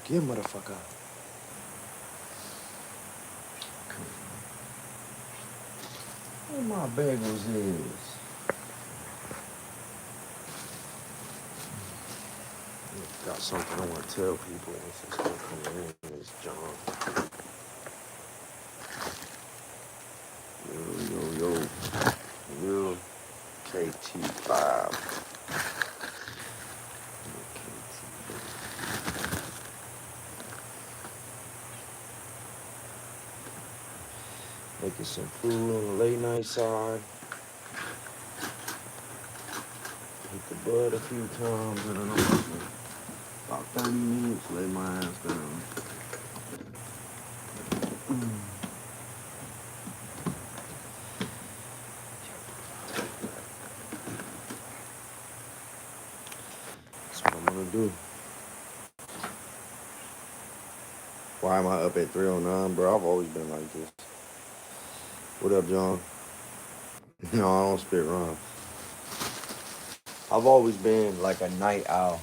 Get motherfucker. Where my bagels is? Got something I want to tell people once it's gonna come in. It's John. Yo. KT5. Making some food on the late night side. Hit the bud a few times and then I'm about 30 minutes, lay my ass down. That's what I'm gonna do. Why am I up at 3:09, bro? I've always been like this. What up, John? No, I don't spit rhyme. I've always been like a night owl.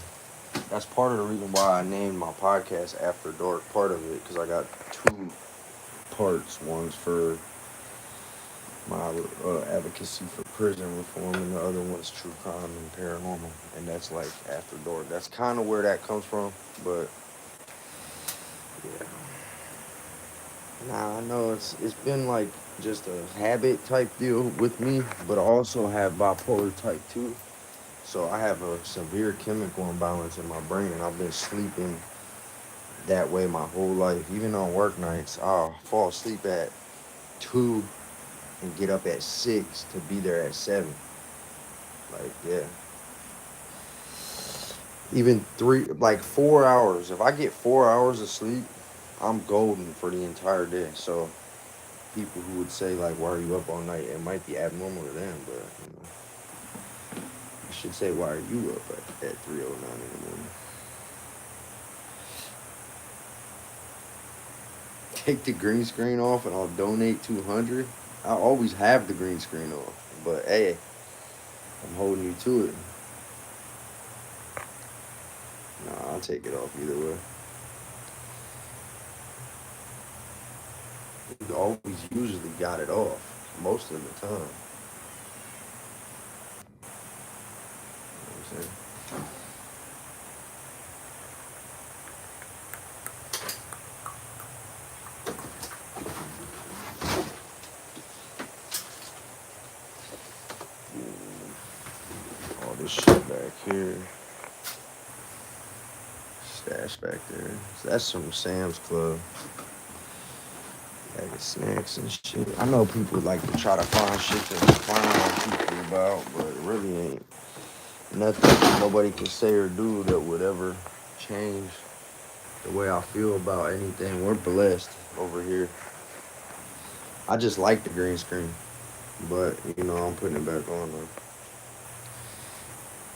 That's part of the reason why I named my podcast After Dark, part of it, because I got two parts. One's for my advocacy for prison reform, and the other one's true crime and paranormal, and that's like After Dark. That's kind of where that comes from, but yeah. Nah, I know it's been like just a habit type deal with me, but I also have bipolar type 2. So I have a severe chemical imbalance in my brain, and I've been sleeping that way my whole life. Even on work nights, I'll fall asleep at 2 and get up at 6 to be there at 7. Like, yeah. Even 4 hours. If I get 4 hours of sleep, I'm golden for the entire day. So people who would say, like, why are you up all night? It might be abnormal to them, but, you know. I should say, why are you up at 3:09 in the morning? Take the green screen off and I'll donate 200. I always have the green screen off, but hey, I'm holding you to it. Nah, I'll take it off either way. We always usually got it off most of the time. You know what I'm saying? All this shit back here. Stash back there. So that's from Sam's Club. Bag of snacks and shit. I know people like to try to find shit to find people about, but it really ain't nothing nobody can say or do that would ever change the way I feel about anything. We're blessed over here. I just like the green screen, but you know I'm putting it back on though.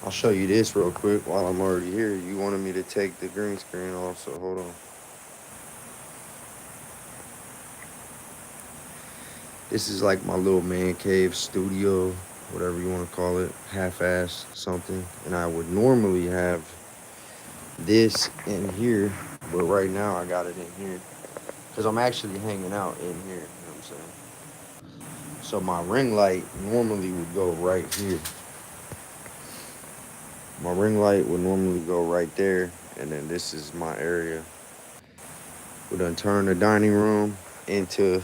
I'll show you this real quick while I'm already here. You wanted me to take the green screen off, so hold on. This is like my little man cave studio, whatever you want to call it, half-ass something. And I would normally have this in here, but right now I got it in here because I'm actually hanging out in here. You know what I'm saying? So my ring light normally would go right here. My ring light would normally go right there, and then this is my area. We done turn the dining room into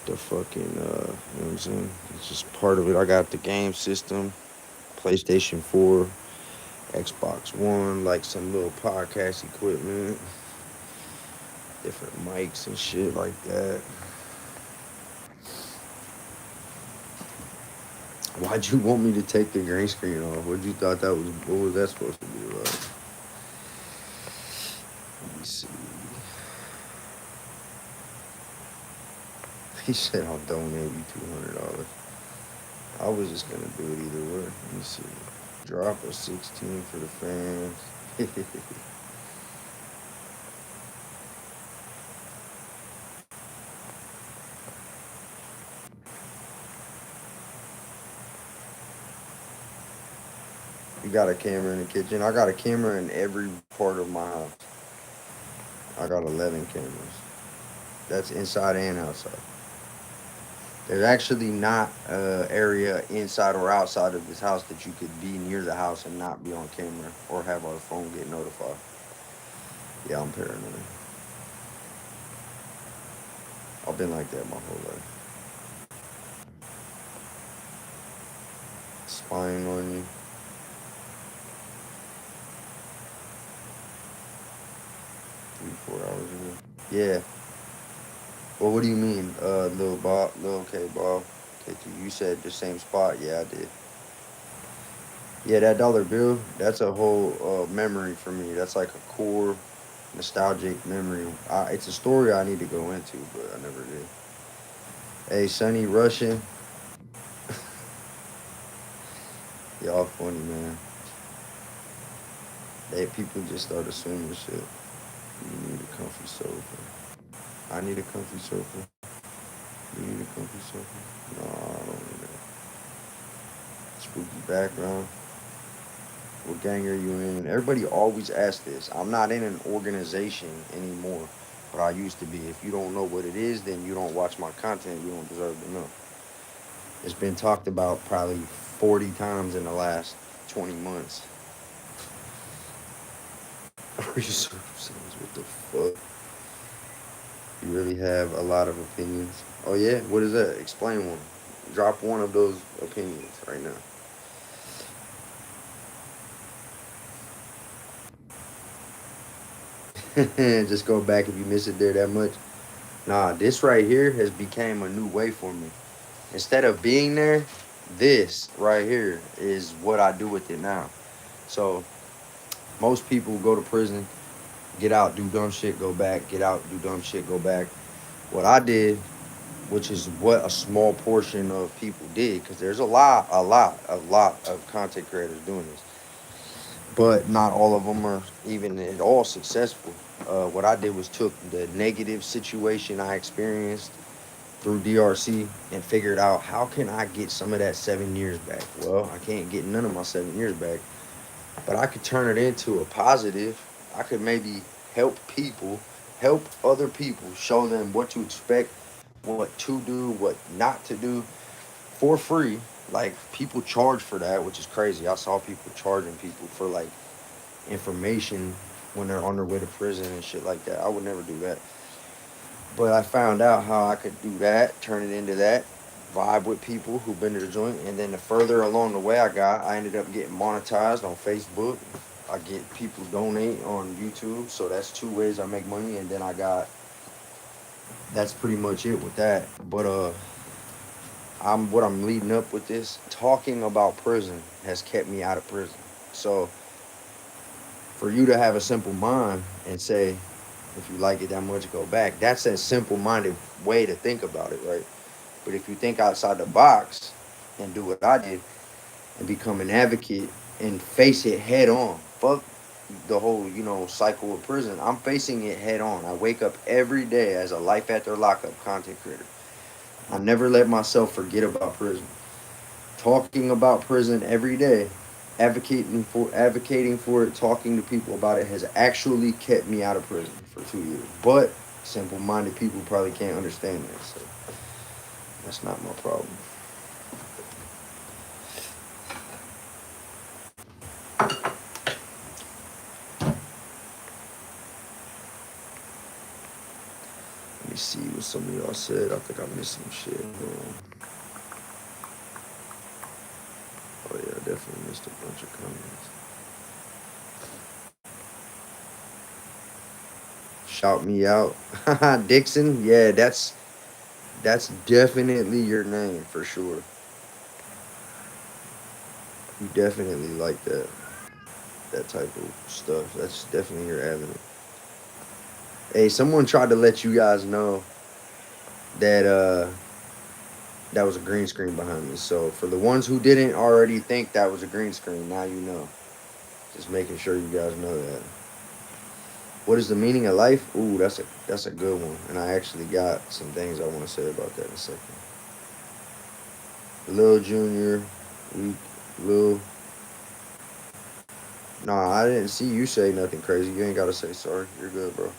the fucking, you know what I'm saying? It's just part of it. I got the game system, PlayStation 4, Xbox One, like some little podcast equipment, different mics and shit like that. Why'd you want me to take the green screen off? What you thought that was? What was that supposed to be about? Let me see. He said I'll donate you $200. I was just gonna do it either way. Let me see. Drop a 16 for the fans. You got a camera in the kitchen. I got a camera in every part of my house. I got 11 cameras. That's inside and outside. There's actually not an area inside or outside of this house that you could be near the house and not be on camera or have our phone get notified. Yeah, I'm paranoid. I've been like that my whole life. Spying on you. 3, 4 hours ago. Yeah. Well, what do you mean, Lil Bob, Lil K Bob? K2, you said the same spot. Yeah, I did. Yeah, that dollar bill, that's a whole memory for me. That's like a core nostalgic memory. It's a story I need to go into, but I never did. Hey, Sonny Russian, y'all funny, man. People just start assuming shit. You need a comfy sofa. I need a comfy sofa. You need a comfy sofa. No, I don't need that. Spooky background. What gang are you in? Everybody always asks this. I'm not in an organization anymore, but I used to be. If you don't know what it is, then you don't watch my content. You don't deserve to know. It's been talked about probably 40 times in the last 20 months. What the fuck? You really have a lot of opinions. Oh yeah? What is that? Explain one. Drop one of those opinions right now. Just go back if you miss it there that much. Nah, this right here has became a new way for me. Instead of being there, this right here is what I do with it now. So most people go to prison, get out, do dumb shit, go back, get out, do dumb shit, go back. What I did, which is what a small portion of people did, because there's a lot of content creators doing this, but not all of them are even at all successful. What I did was took the negative situation I experienced through DRC and figured out how can I get some of that 7 years back. Well, I can't get none of my 7 years back, but I could turn it into a positive. I could maybe help people, help other people, show them what to expect, what to do, what not to do for free. Like people charge for that, which is crazy. I saw people charging people for like information when they're on their way to prison and shit like that. I would never do that. But I found out how I could do that, turn it into that, vibe with people who've been to the joint. And then the further along the way I ended up getting monetized on Facebook. I get people donate on YouTube. So that's 2 ways I make money. And then that's pretty much it with that. But what I'm leading up with this, talking about prison has kept me out of prison. So for you to have a simple mind and say, if you like it that much, go back. That's a simple-minded way to think about it, right? But if you think outside the box and do what I did and become an advocate and face it head on, fuck the whole, cycle of prison. I'm facing it head on. I wake up every day as a life after lockup content creator. I never let myself forget about prison. Talking about prison every day, advocating for it, talking to people about it has actually kept me out of prison for 2 years. But simple-minded people probably can't understand that, so that's not my problem. Let me see what some of y'all said. I think I missed some shit. Oh yeah, I definitely missed a bunch of comments. Shout me out. Dixon, yeah, that's definitely your name for sure. You definitely like that type of stuff. That's definitely your avenue. Hey, someone tried to let you guys know that that was a green screen behind me. So for the ones who didn't already think that was a green screen, now you know. Just making sure you guys know that. What is the meaning of life? Ooh, that's a good one. And I actually got some things I want to say about that in a second. Lil Junior, Lil. Nah, I didn't see you say nothing crazy. You ain't gotta say sorry. You're good, bro.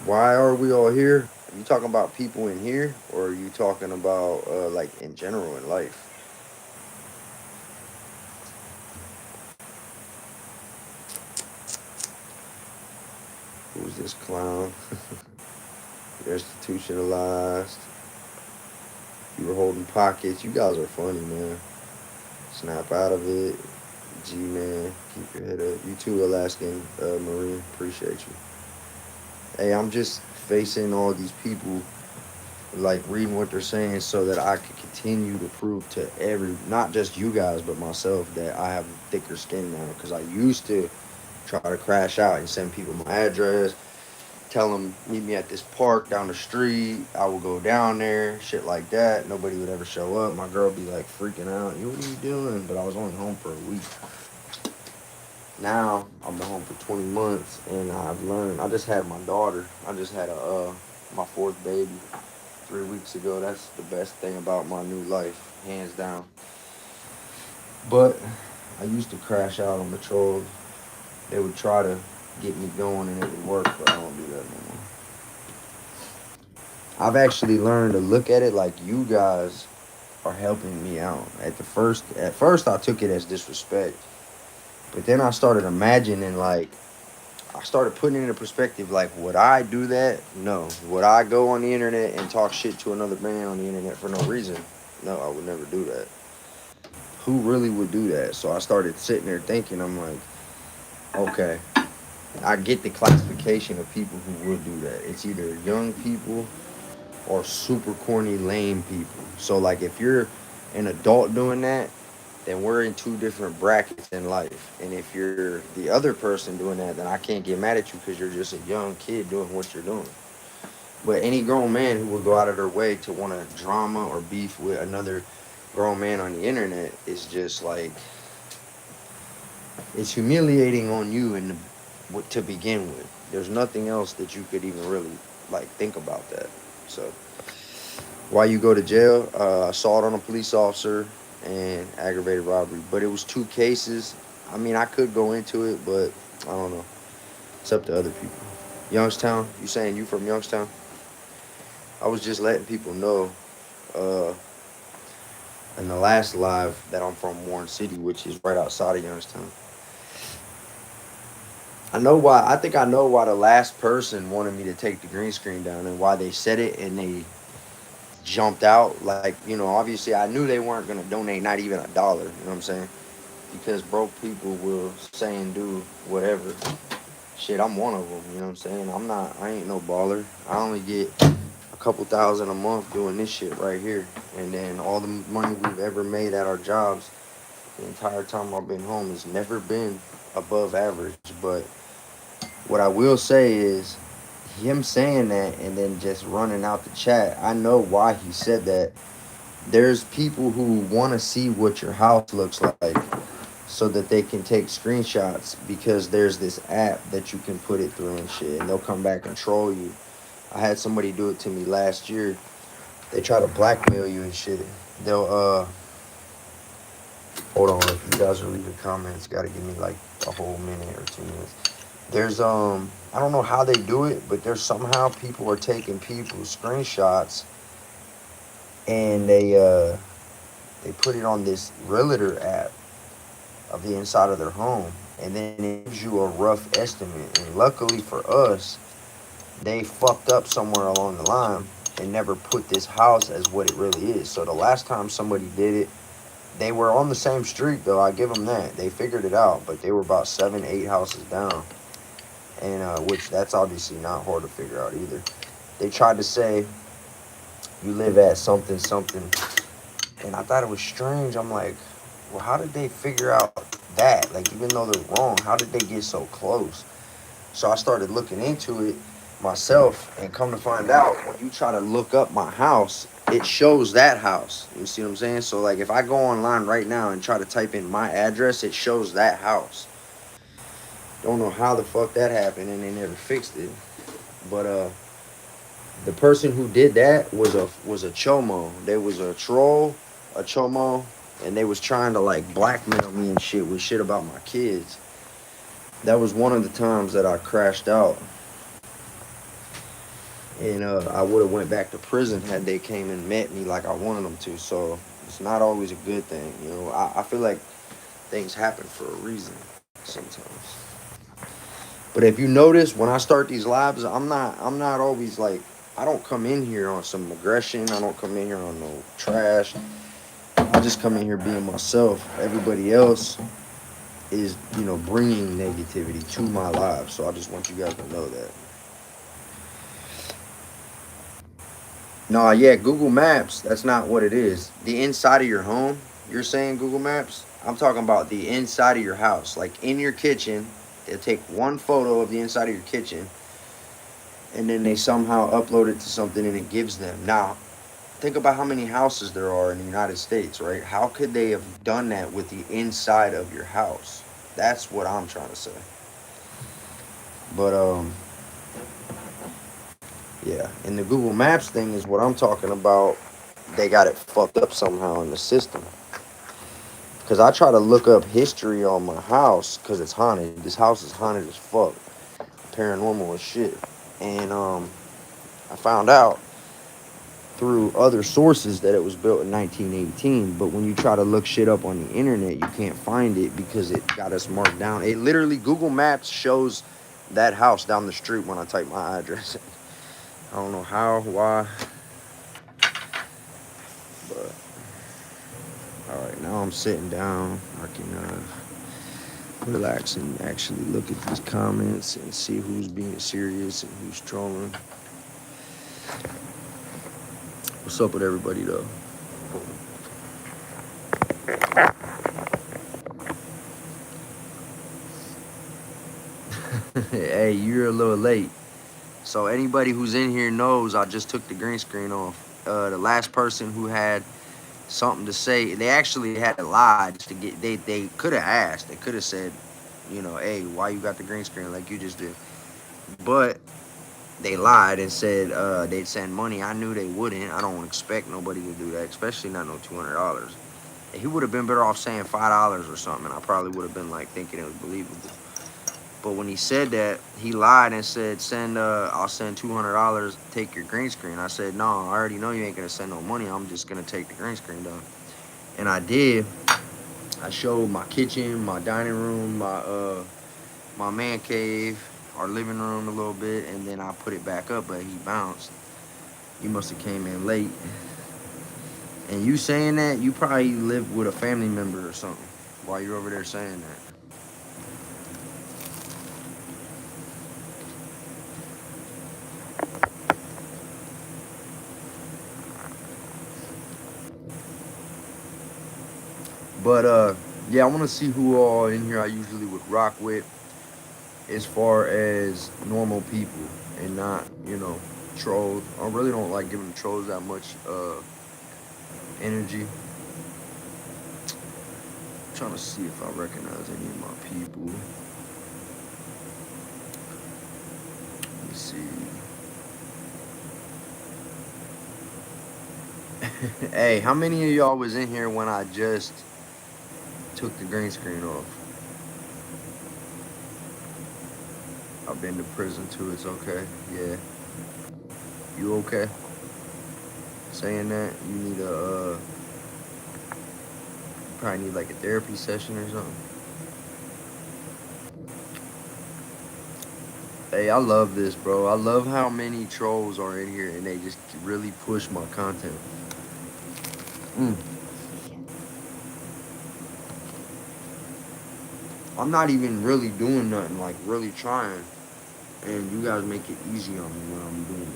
Why are we all here? Are you talking about people in here, or are you talking about like in general in life? Who's this clown? Institutionalized. You were holding pockets. You guys are funny, man. Snap out of it. G-Man, keep your head up. You too, Alaskan Marine. Appreciate you. Hey, I'm just facing all these people, like reading what they're saying so that I can continue to prove to not just you guys, but myself that I have thicker skin now. Because I used to try to crash out and send people my address, tell them meet me at this park down the street. I would go down there, shit like that. Nobody would ever show up. My girl would be like freaking out. You, what are you doing? But I was only home for a week. Now I've been home for 20 months and I've learned. I just had my daughter. I just had my fourth baby 3 weeks ago. That's the best thing about my new life, hands down. But I used to crash out on the trolls. They would try to get me going and it would work, but I don't do that no more. I've actually learned to look at it like you guys are helping me out. At first I took it as disrespect. But then I started imagining, like, I started putting it into perspective, like, would I do that? No. Would I go on the internet and talk shit to another man on the internet for no reason? No, I would never do that. Who really would do that? So I started sitting there thinking, I'm like, okay, I get the classification of people who would do that. It's either young people or super corny, lame people. So, like, if you're an adult doing that, then we're in two different brackets in life. And if you're the other person doing that, then I can't get mad at you because you're just a young kid doing what you're doing. But any grown man who would go out of their way to want to drama or beef with another grown man on the internet is just like, it's humiliating on you and to begin with. There's nothing else that you could even really like think about that. So why you go to jail? Assault on a police officer and aggravated robbery. But it was 2 cases. I mean, I could go into it, but I don't know. It's up to other people. Youngstown, you saying you from Youngstown? I was just letting people know in the last live that I'm from Warren City, which is right outside of Youngstown. I know why. I think I know why the last person wanted me to take the green screen down and why they said it and they jumped out. Like, obviously I knew they weren't going to donate not even $1. You know what I'm saying? Because broke people will say and do whatever. Shit, I'm one of them. You know what I'm saying? I ain't no baller. I only get a couple thousand a month doing this shit right here. And then all the money we've ever made at our jobs the entire time I've been home has never been above average. But what I will say is him saying that and then just running out the chat, I know why he said that. There's people who want to see what your house looks like so that they can take screenshots because there's this app that you can put it through and shit, and they'll come back and troll you. I had somebody do it to me last year. They try to blackmail you and shit. They'll hold on, if you guys are leaving comments, gotta give me like a whole minute or 2 minutes. There's I don't know how they do it, but there's somehow people are taking people's screenshots and they put it on this realtor app of the inside of their home, and then it gives you a rough estimate. And luckily for us, they fucked up somewhere along the line and never put this house as what it really is. So the last time somebody did it, they were on the same street though. I give them that. They figured it out, but they were about 7, 8 houses down, and which that's obviously not hard to figure out either. They tried to say you live at something something, and I thought it was strange. I'm like, well, how did they figure out that? Like, even though they're wrong, how did they get so close? So I started looking into it myself, and come to find out, when you try to look up my house, it shows that house. You see what I'm saying? So like, if I go online right now and try to type in my address, it shows that house. Don't know how the fuck that happened, and they never fixed it. But the person who did that was a chomo. They was a troll, a chomo, and they was trying to like blackmail me and shit with shit about my kids. That was one of the times that I crashed out, and I would have went back to prison had they came and met me like I wanted them to. So it's not always a good thing, you know. I feel like things happen for a reason sometimes. But if you notice, when I start these lives, I'm not always like, I don't come in here on some aggression. I don't come in here on no trash. I just come in here being myself. Everybody else is, bringing negativity to my life. So I just want you guys to know that. No, yeah, Google Maps, that's not what it is. The inside of your home, you're saying Google Maps? I'm talking about the inside of your house. Like in your kitchen, they'll take one photo of the inside of your kitchen, and then they somehow upload it to something and it gives them. Now, think about how many houses there are in the United States, right? How could they have done that with the inside of your house? That's what I'm trying to say. But yeah, and the Google Maps thing is what I'm talking about. They got it fucked up somehow in the system. Because I try to look up history on my house because it's haunted. This house is haunted as fuck. Paranormal as shit. And I found out through other sources that it was built in 1918. But when you try to look shit up on the internet, you can't find it because it got us marked down. It literally, Google Maps shows that house down the street when I type my address. I don't know how, why, but all right, now I'm sitting down. I can relax and actually look at these comments and see who's being serious and who's trolling. What's up with everybody though? Hey, you're a little late. So anybody who's in here knows I just took the green screen off. The last person who had something to say, they actually had to lie just to get. They could have asked. They could have said, hey, why you got the green screen like you just did? But they lied and said they'd send money. I knew they wouldn't. I don't expect nobody to do that, especially not no $200. He would have been better off saying $5 or something, and I probably would have been like thinking it was believable. But when he said that, he lied and said, I'll send $200, take your green screen. I said, no, I already know you ain't gonna send no money. I'm just gonna take the green screen down. And I did. I showed my kitchen, my dining room, my man cave, our living room a little bit, and then I put it back up, but he bounced. You must have came in late. And you saying that, you probably lived with a family member or something while you're over there saying that. But yeah, I want to see who all in here I usually would rock with as far as normal people. and not, trolls. I really don't like giving trolls that much energy. I'm trying to see if I recognize any of my people. Let me see. Hey, how many of y'all was in here when I just took the green screen off? I've been to prison too, it's okay. Yeah. You okay? Saying that, you need you probably need like a therapy session or something. Hey, I love this, bro. I love how many trolls are in here and they just really push my content. Mm. I'm not even really doing nothing, like really trying. And you guys make it easy on me when I'm doing it.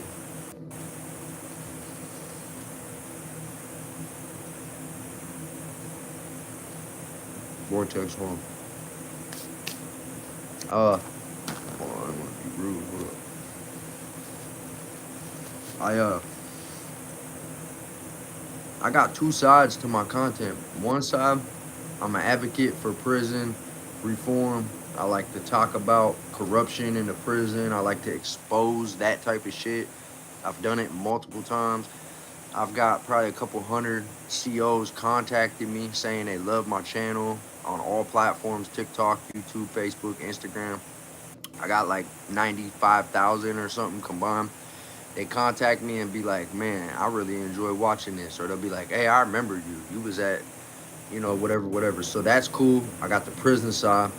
Vortex home. Hold on, I don't want to be rude. Hold up. I got two sides to my content. One side, I'm an advocate for prison reform. I like to talk about corruption in the prison. I like to expose that type of shit. I've done it multiple times. I've got probably a couple hundred COs contacted me saying they love my channel on all platforms, TikTok, YouTube, Facebook, Instagram. I got like 95,000 or something combined. They contact me and be like, man, I really enjoy watching this. Or they'll be like, hey, I remember you. You was at, whatever. So that's cool. I got the prison side.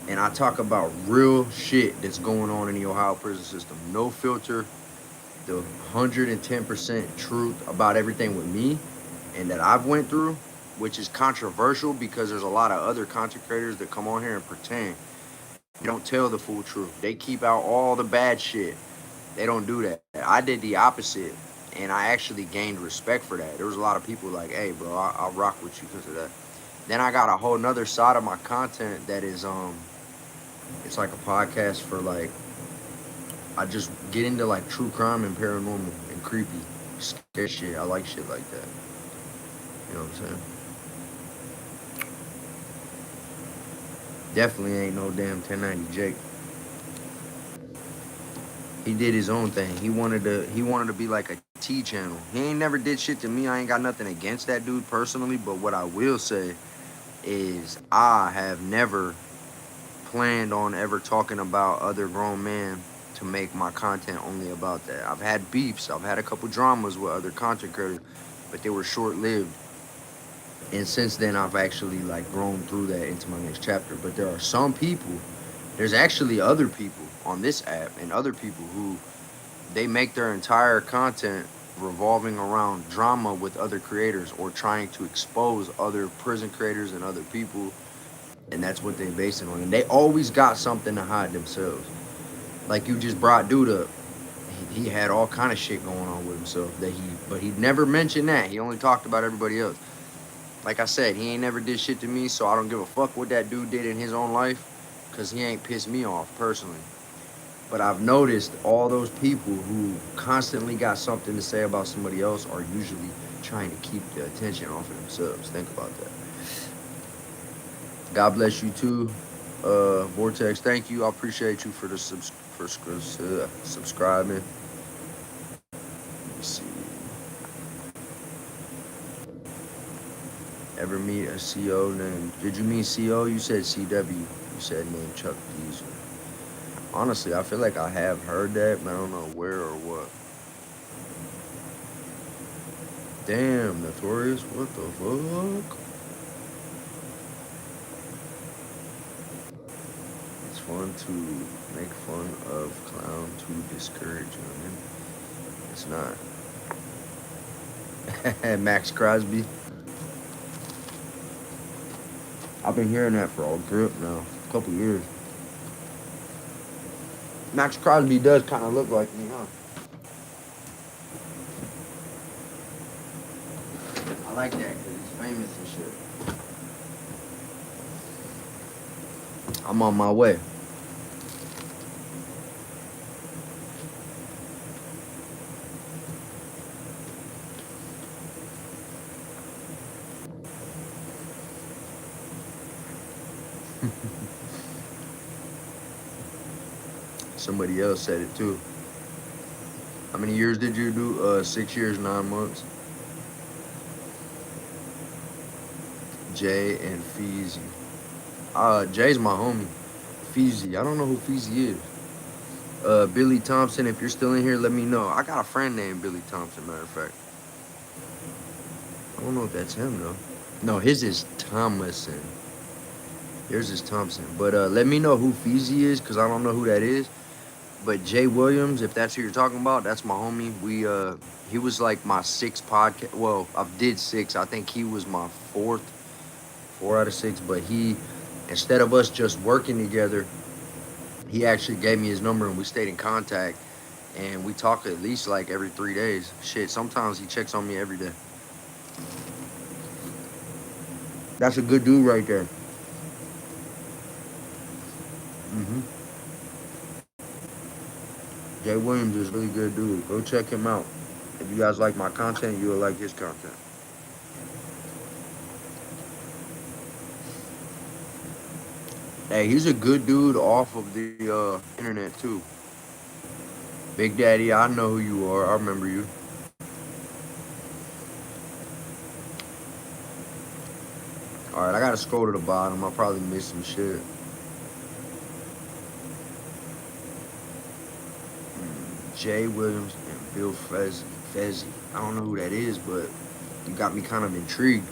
And I talk about real shit that's going on in the Ohio prison system. No filter, the 110% truth about everything with me and that I've went through, which is controversial because there's a lot of other content creators that come on here and pretend. They don't tell the full truth. They keep out all the bad shit. They don't do that. I did the opposite, and I actually gained respect for that. There was a lot of people like, hey, bro, I'll rock with you because of that. Then I got a whole nother side of my content that is, it's like a podcast for like, I just get into like true crime and paranormal and creepy, scary shit. I like shit like that. You know what I'm saying? Definitely ain't no damn 1090 Jake. He did his own thing. He wanted to be like a T channel. He ain't never did shit to me. I ain't got nothing against that dude personally, but what I will say is I have never planned on ever talking about other grown men to make my content only about that. I've had beefs. I've had a couple dramas with other content creators, but they were short-lived. And since then, I've actually like grown through that into my next chapter. But there are some people, there's actually other people on this app and other people who they make their entire content revolving around drama with other creators or trying to expose other prison creators and other people, and that's what they base it on. And they always got something to hide themselves. Like you just brought dude up. He had all kind of shit going on with himself but he never mentioned that. He only talked about everybody else. Like I said, he ain't never did shit to me, so I don't give a fuck what that dude did in his own life, because he ain't pissed me off personally. But I've noticed all those people who constantly got something to say about somebody else are usually trying to keep the attention off of themselves. Think about that. God bless you too, Vortex. Thank you. I appreciate you for the subscribing. Let me see. Ever meet a CO named? Did you mean CO? You said CW. You said named Chuck Diesel. Honestly, I feel like I have heard that, but I don't know where or what. Damn, Notorious, what the fuck? It's fun to make fun of clown to discourage women. It's not. Max Crosby. I've been hearing that for a grip now, a couple years. Max Crosby does kind of look like me, huh? I like that because he's famous and shit. I'm on my way. Somebody else said it too. How many years did you do? 6 years, 9 months. Jay and Feezy. Jay's my homie. Feezy. I don't know who Feezy is. Billy Thompson, if you're still in here, let me know. I got a friend named Billy Thompson, matter of fact. I don't know if that's him though. No, his is Thomason. Yours is Thompson. But let me know who Feezy is, because I don't know who that is. But Jay Williams, if that's who you're talking about, that's my homie. He was like my sixth podcast. Well, I did six. I think he was my fourth, 4 out of 6. But instead of us just working together, he actually gave me his number and we stayed in contact. And we talk at least like every 3 days. Shit, sometimes he checks on me every day. That's a good dude right there. hmm Jay Williams is a really good dude. Go check him out. If you guys like my content, you will like his content. Hey, he's a good dude off of the internet too. Big Daddy, I know who you are. I remember you. All right, I gotta scroll to the bottom. I'll probably miss some shit. Jay Williams and Bill Fezzi. I don't know who that is, but you got me kind of intrigued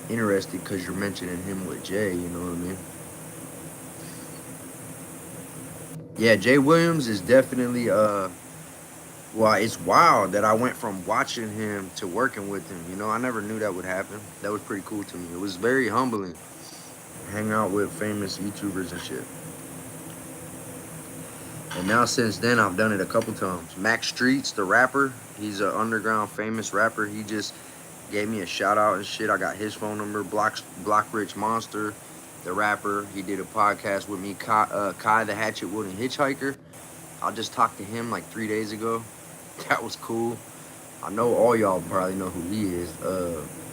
interested because you're mentioning him with Jay. You know what I mean? Yeah, Jay Williams is definitely well, it's wild that I went from watching him to working with him. You know, I never knew that would happen. That was pretty cool to me. It was very humbling. Hang out with famous YouTubers and shit. And now since then, I've done it a couple times. Max Streets, the rapper, he's an underground famous rapper. He just gave me a shout out and shit. I got his phone number. Block Rich Monster, the rapper, he did a podcast with me. Kai the Hatchet Wooden Hitchhiker. I just talked to him like 3 days ago. That was cool. I know all y'all probably know who he is.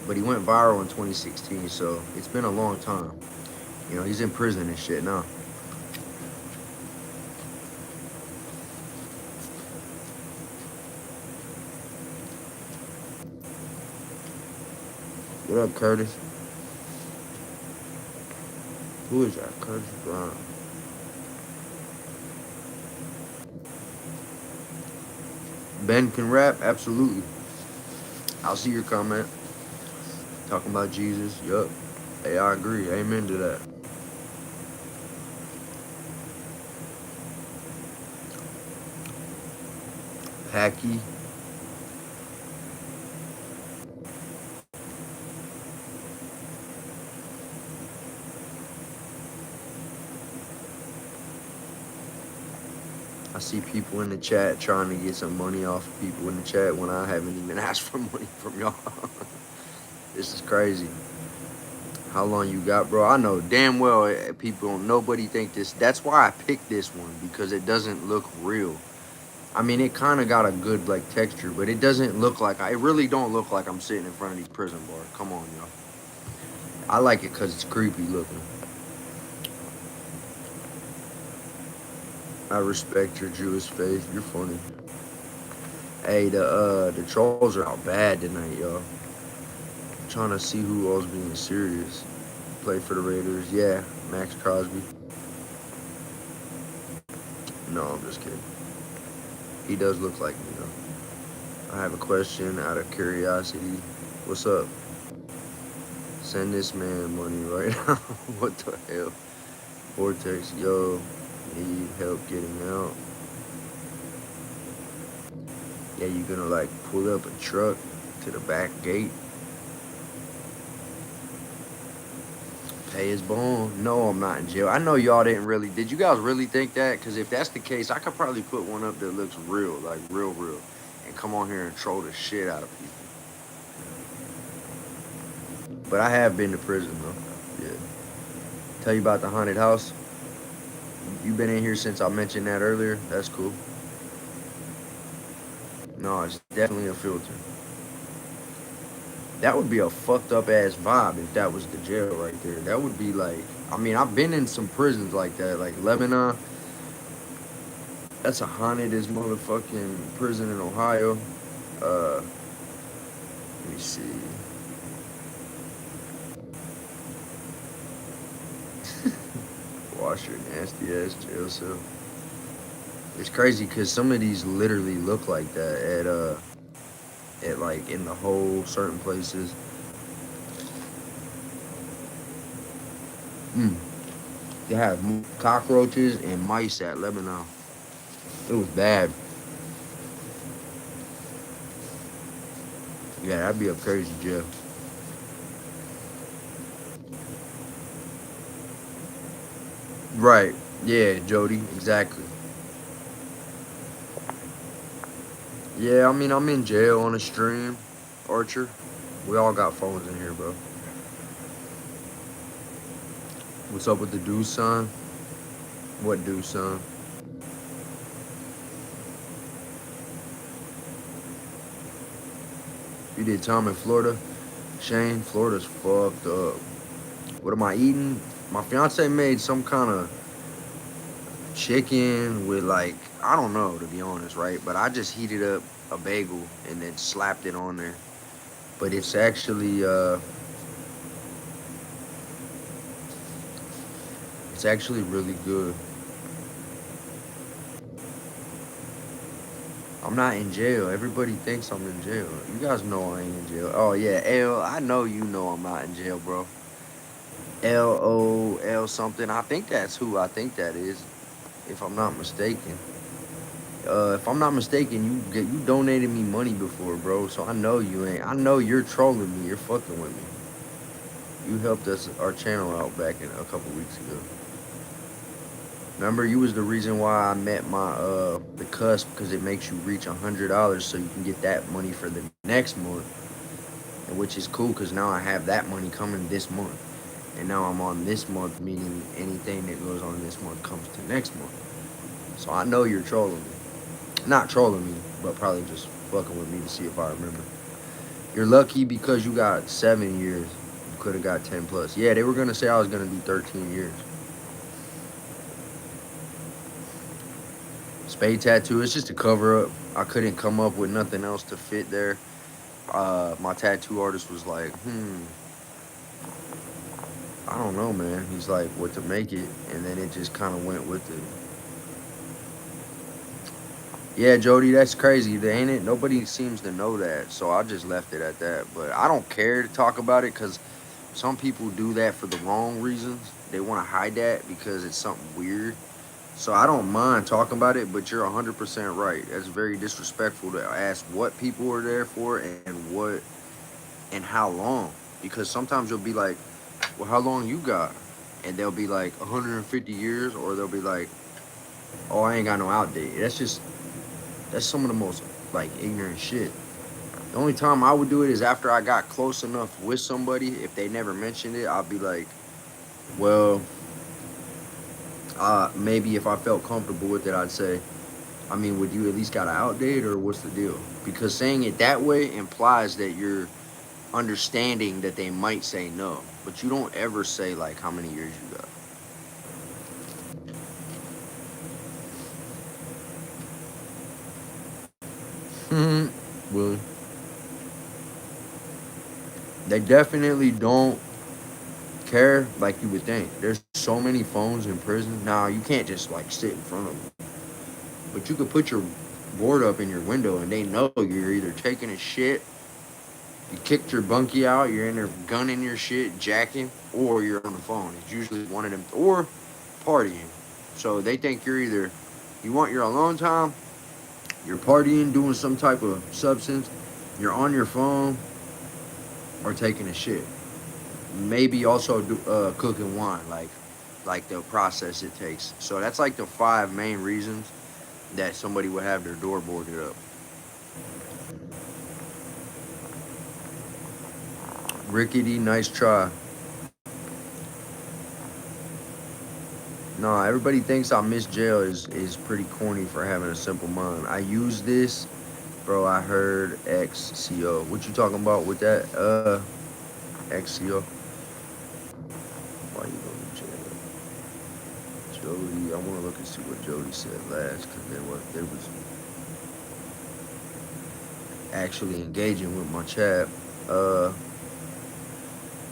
But he went viral in 2016, so it's been a long time. You know, he's in prison and shit now. What up, Curtis? Who is that? Curtis Brown. Ben can rap? Absolutely. I'll see your comment. Talking about Jesus. Yup. Hey, I agree. Amen to that. Packy. I see people in the chat trying to get some money off of people in the chat when I haven't even asked for money from y'all. This is crazy. How long you got, bro? I know damn well people, nobody think this. That's why I picked this one, because it doesn't look real. I mean, it kind of got a good like texture, but it doesn't look like, it really don't look like I'm sitting in front of these prison bars. Come on, y'all. I like it because it's creepy looking. I respect your Jewish faith. You're funny. Hey, the trolls are out bad tonight, y'all. I'm trying to see who else being serious. Play for the Raiders. Yeah, Max Crosby. No, I'm just kidding. He does look like me, though. I have a question out of curiosity. What's up? Send this man money right now. What the hell? Vortex, yo, need help getting out. Yeah, you gonna like pull up a truck to the back gate? Pay his bond. No, I'm not in jail. I know y'all didn't really. Did you guys really think that? Because if that's the case, I could probably put one up that looks real, like real, and come on here and troll the shit out of people. But I have been to prison though. Yeah. Tell you about the haunted house. You been in here since I mentioned that earlier. That's cool. No, it's definitely a filter. That would be a fucked up ass vibe if that was the jail right there. That would be like, I mean, I've been in some prisons like that, like Lebanon. That's a haunted as motherfucking prison in Ohio. Let me see. Wash your nasty ass jail cell. It's crazy because some of these literally look like that at like in the whole certain places. Mm. They have cockroaches and mice at Lebanon. It was bad. Yeah, that'd be a crazy jail. Right. Yeah, Jody. Exactly. Yeah, I mean, I'm in jail on a stream, Archer. We all got phones in here, bro. What's up with the dude, son? What dude, son? You did time in Florida? Shane, Florida's fucked up. What am I eating? My fiance made some kind of chicken with like, I don't know, to be honest, right? But I just heated up a bagel and then slapped it on there. But it's actually really good. I'm not in jail. Everybody thinks I'm in jail. You guys know I ain't in jail. Oh yeah, L. I know you know I'm not in jail, bro. LOL something. I think that's who I think that is, if I'm not mistaken. If I'm not mistaken, you donated me money before, bro. So I know you ain't. I know you're trolling me. You're fucking with me. You helped us our channel out back in a couple weeks ago. Remember, you was the reason why I met my the cusp because it makes you reach $100 so you can get that money for the next month, and which is cool because now I have that money coming this month, and now I'm on this month, meaning anything that goes on this month comes to next month. So I know you're trolling me, not trolling me, but probably just fucking with me to see if I remember. You're lucky because you got 7 years. You could have got 10 plus. Yeah, they were gonna say I was gonna do 13 years. Spade tattoo, it's just a cover up. I couldn't come up with nothing else to fit there. My tattoo artist was like, I don't know, man. He's like, what to make it, and then it just kind of went with it. Yeah, Jody, that's crazy, ain't it? Nobody seems to know that, so I just left it at that. But I don't care to talk about it because some people do that for the wrong reasons. They want to hide that because it's something weird. So I don't mind talking about it, but you're 100% right. That's very disrespectful to ask what people are there for and what and how long. Because sometimes you'll be like, well, how long you got? And they'll be like 150 years, or they'll be like, oh, I ain't got no outdate. That's some of the most like ignorant shit. The only time I would do it is after I got close enough with somebody. If they never mentioned it, I'll be like, well, maybe if I felt comfortable with it, I'd say, I mean, would you at least got an outdate or what's the deal? Because saying it that way implies that you're understanding that they might say no, but you don't ever say like how many years you got. Well, they definitely don't care like you would think. There's so many phones in prison. Now you can't just like sit in front of them, but you could put your board up in your window and they know you're either taking a shit, you kicked your bunkie out, you're in there gunning your shit, jacking, or you're on the phone. It's usually one of them, or partying. So they think you're either you want your alone time, you're partying, doing some type of substance, you're on your phone, or taking a shit. Maybe also cooking wine, like the process it takes. So that's like the five main reasons that somebody would have their door boarded up. Rickety, nice try. Nah, everybody thinks I miss jail is pretty corny for having a simple mind. I use this, bro. I heard XCO. What you talking about with that? XCO. Why you going to jail? Jody, I want to look and see what Jody said last, because they was actually engaging with my chat.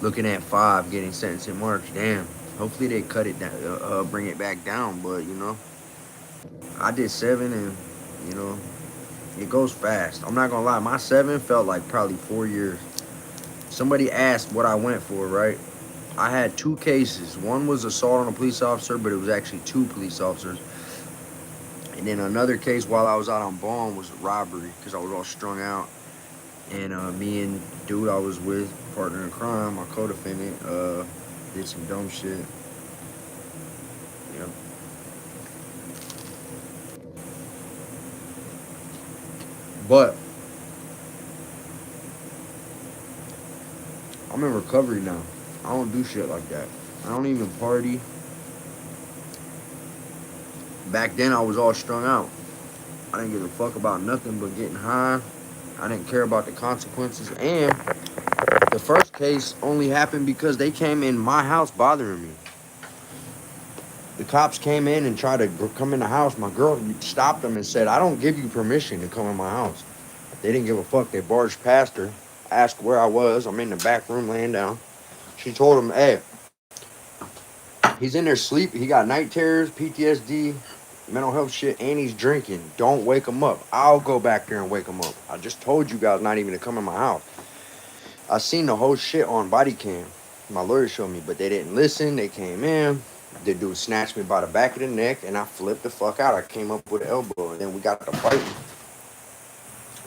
Looking at 5 getting sentenced in March. Damn. Hopefully they cut it down, bring it back down. But you know, I did 7, and you know, it goes fast. I'm not gonna lie, my 7 felt like probably 4 years. Somebody asked what I went for, right? I had 2 cases. One was assault on a police officer, but it was actually 2 police officers. And then another case while I was out on bond was robbery, because I was all strung out. And me and dude I was with, partner in crime, my co-defendant, did some dumb shit. Yep. But I'm in recovery now. I don't do shit like that. I don't even party. Back then I was all strung out. I didn't give a fuck about nothing but getting high. I didn't care about the consequences. And the first case only happened because they came in my house bothering me. The cops came in and tried to come in the house. My girl stopped them and said, I don't give you permission to come in my house. They didn't give a fuck. They barged past her, asked where I was. I'm in the back room laying down. She told him, hey, he's in there sleeping. He got night terrors, PTSD, mental health shit, and he's drinking. Don't wake him up. I'll go back there and wake him up. I just told you guys not even to come in my house. I seen the whole shit on body cam. My lawyer showed me, but they didn't listen. They came in. The dude snatched me by the back of the neck, and I flipped the fuck out. I came up with an elbow, and then we got to fighting.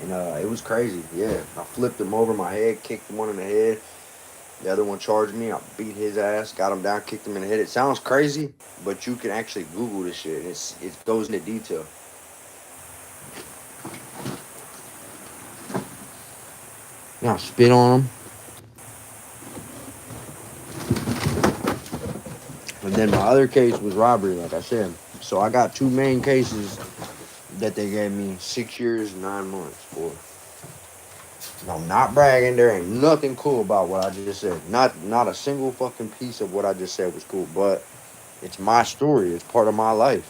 And it was crazy, yeah. I flipped him over my head, kicked him one in the head. The other one charged me. I beat his ass, got him down, kicked him in the head. It sounds crazy, but you can actually Google this shit. It goes into detail. Now spit on him. And then my other case was robbery, like I said. So I got 2 main cases that they gave me 6 years, 9 months for. And I'm not bragging. There ain't nothing cool about what I just said. Not a single fucking piece of what I just said was cool. But it's my story. It's part of my life.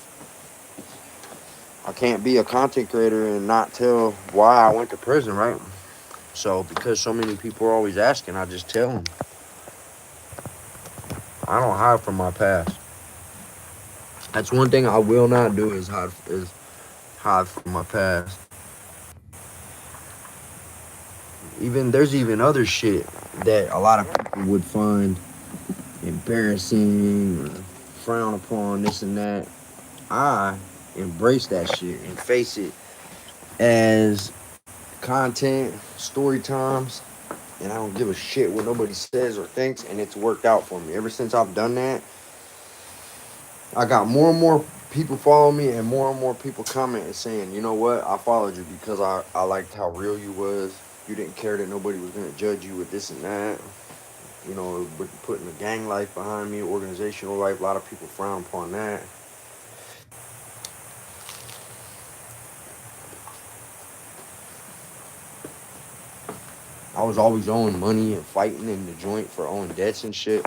I can't be a content creator and not tell why I went to prison, right? So because so many people are always asking, I just tell them. I don't hide from my past. That's one thing I will not do is hide from my past. There's even other shit that a lot of people would find embarrassing or frown upon, this and that. I embrace that shit and face it as content, story times, and I don't give a shit what nobody says or thinks, and it's worked out for me. Ever since I've done that, I got more and more people follow me, and more people comment and saying, you know what, I followed you because I liked how real you was. You didn't care that nobody was going to judge you with this and that. You know, with putting the gang life behind me, organizational life, a lot of people frown upon that. I was always owing money and fighting in the joint for owing debts and shit.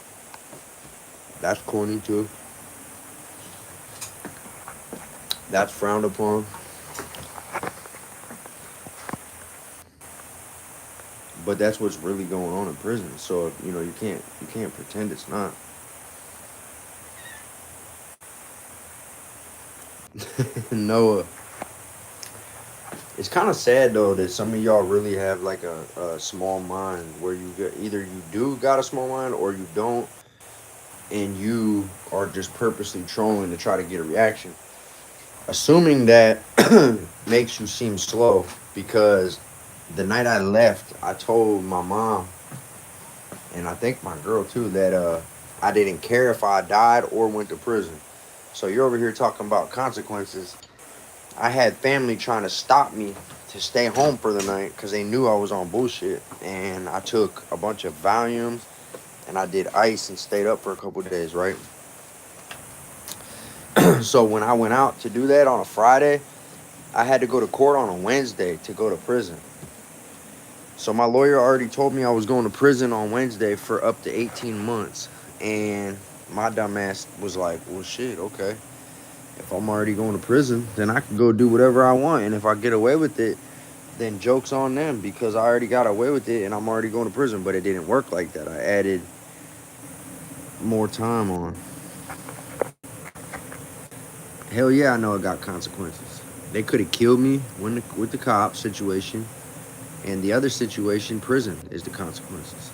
That's corny too. That's frowned upon. But that's what's really going on in prison. So, you know, you can't pretend it's not. Noah. It's kind of sad though that some of y'all really have like a small mind where you get, either you do got a small mind or you don't, and you are just purposely trolling to try to get a reaction. Assuming that makes you seem slow, because the night I left, I told my mom, and I think my girl too, that I didn't care if I died or went to prison. So you're over here talking about consequences. I had family trying to stop me to stay home for the night because they knew I was on bullshit. And I took a bunch of Valiums and I did ice and stayed up for a couple of days, right? So when I went out to do that on a Friday, I had to go to court on a Wednesday to go to prison. So my lawyer already told me I was going to prison on Wednesday for up to 18 months. And my dumb ass was like, well, shit, okay. If I'm already going to prison, then I can go do whatever I want. And if I get away with it, then joke's on them because I already got away with it and I'm already going to prison. But it didn't work like that. I added more time on. Hell yeah, I know it got consequences. They could have killed me with the cop situation, and the other situation, prison, is the consequences.